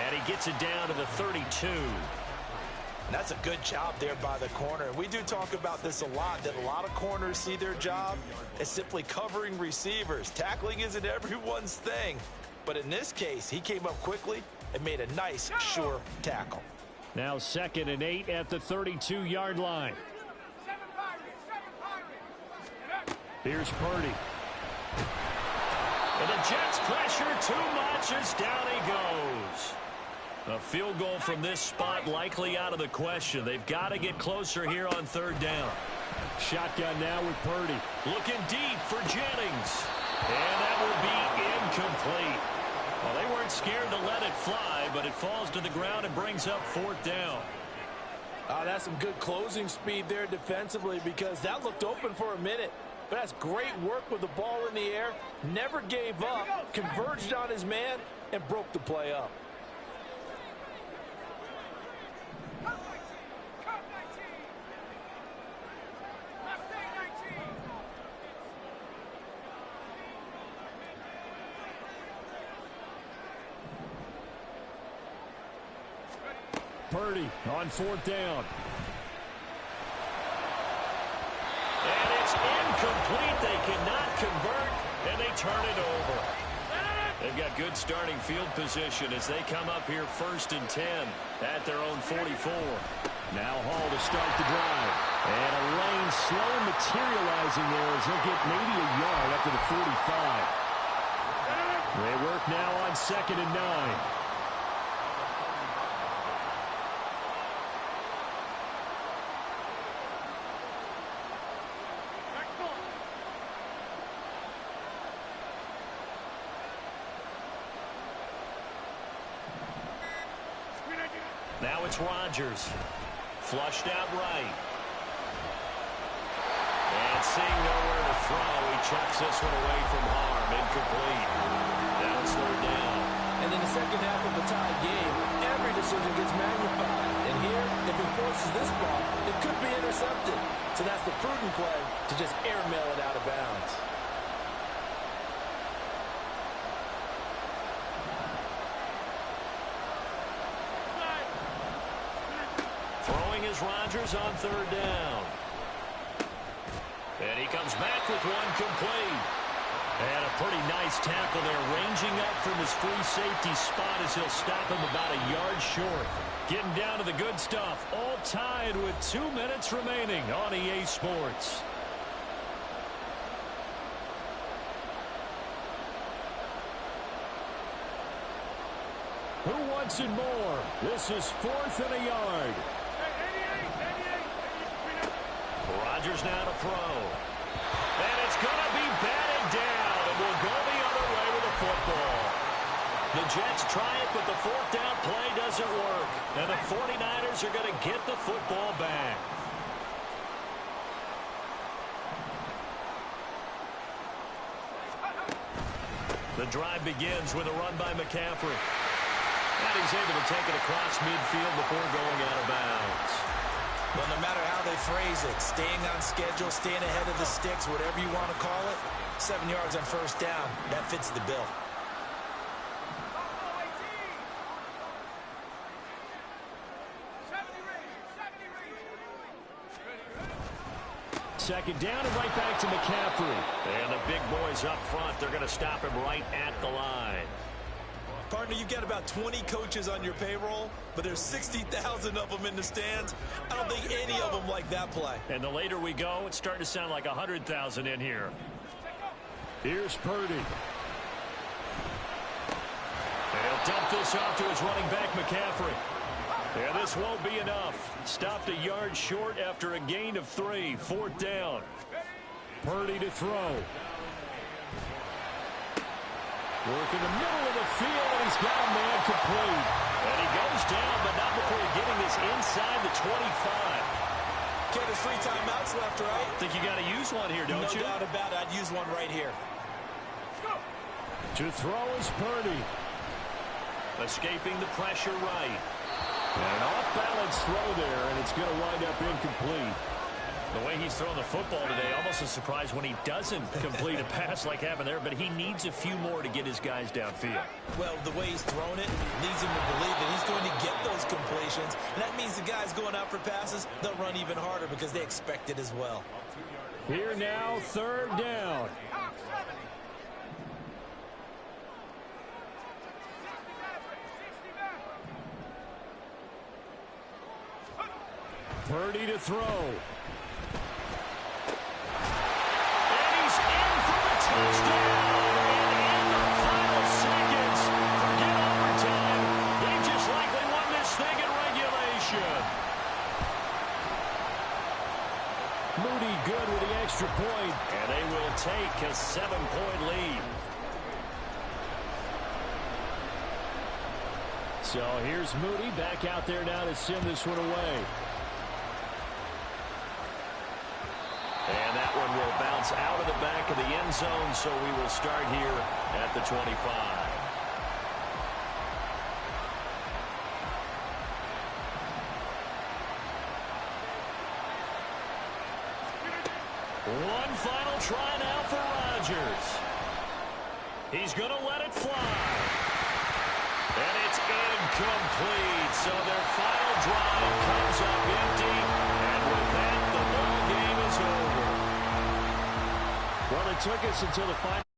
And he gets it down to the 32. That's a good job there by the corner. We do talk about this a lot, that a lot of corners see their job as simply covering receivers. Tackling isn't everyone's thing. But in this case, he came up quickly and made a nice, sure tackle. Now 2nd and 8 at the 32-yard line. Here's Purdy. And the Jets pressure too much as down he goes. A field goal from this spot likely out of the question. They've got to get closer here on 3rd down. Shotgun now with Purdy. Looking deep for Jennings. And that will be incomplete. Well, they weren't scared to let it fly, but it falls to the ground and brings up 4th down. That's some good closing speed there defensively, because that looked open for a minute. But that's great work with the ball in the air. Never gave up, converged on his man, and broke the play up. Purdy on 4th down. And it's incomplete. incomplete. They cannot convert, and they turn it over. They've got good starting field position as they come up here 1st and 10 at their own 44. Now Hall to start the drive. And a lane slow materializing there as he'll get maybe a yard up to the 45. They work now on 2nd and 9. Now it's Rodgers. Flushed out right. And seeing nowhere to throw, he chucks this one away from harm. Incomplete. Now it's 3rd down. And in the second half of the tie game, every decision gets magnified. And here, if he forces this ball, it could be intercepted. So that's the prudent play to just airmail it out of bounds. Throwing is Rodgers on 3rd down. And he comes back with one complete. And a pretty nice tackle there, ranging up from his free safety spot as he'll stop him about a yard short. Getting down to the good stuff, all tied with 2 minutes remaining on EA Sports. Who wants it more? This is 4th and a yard. Rodgers now to throw. And it's going to be batted down, and we'll go the other way with the football. The Jets try it, but the 4th down play doesn't work. And the 49ers are going to get the football back. The drive begins with a run by McCaffrey. And he's able to take it across midfield before going out of bounds. Well, no matter how they phrase it, staying on schedule, staying ahead of the sticks, whatever you want to call it, 7 yards on 1st down, that fits the bill. Second down and right back to McCaffrey. And the big boys up front, they're going to stop him right at the line. Partner, you've got about 20 coaches on your payroll, but there's 60,000 of them in the stands. I don't think any of them like that play. And the later we go, it's starting to sound like 100,000 in here. Here's Purdy. He'll dump this off to his running back, McCaffrey. And this won't be enough. Stopped a yard short after a gain of 3. 4th down. Purdy to throw. Work in the middle of the field, and he's got a man complete. And he goes down, but not before getting this inside the 25. Okay, there's 3 timeouts left, right? Think you got to use one here, don't you? No doubt about it. I'd use one right here. To throw is Purdy. Escaping the pressure right. And an off-balance throw there, and it's going to wind up incomplete. The way he's thrown the football today, almost a surprise when he doesn't complete a pass like happened there, but he needs a few more to get his guys downfield. Well, the way he's thrown it leads him to believe that he's going to get those completions, and that means the guys going out for passes, they'll run even harder because they expect it as well. Here now, 3rd down. Purdy to throw. And he's in for the touchdown. And in the final seconds, forget overtime. They just likely won this thing in regulation. Moody good with the extra point. And they will take a 7-point lead. So here's Moody back out there now to send this one away. And that one will bounce out of the back of the end zone, so we will start here at the 25. One final try now for Rodgers. He's going to let it fly. And it's incomplete. So their final drive comes up empty. And with that, the ball game is over. took us until the final.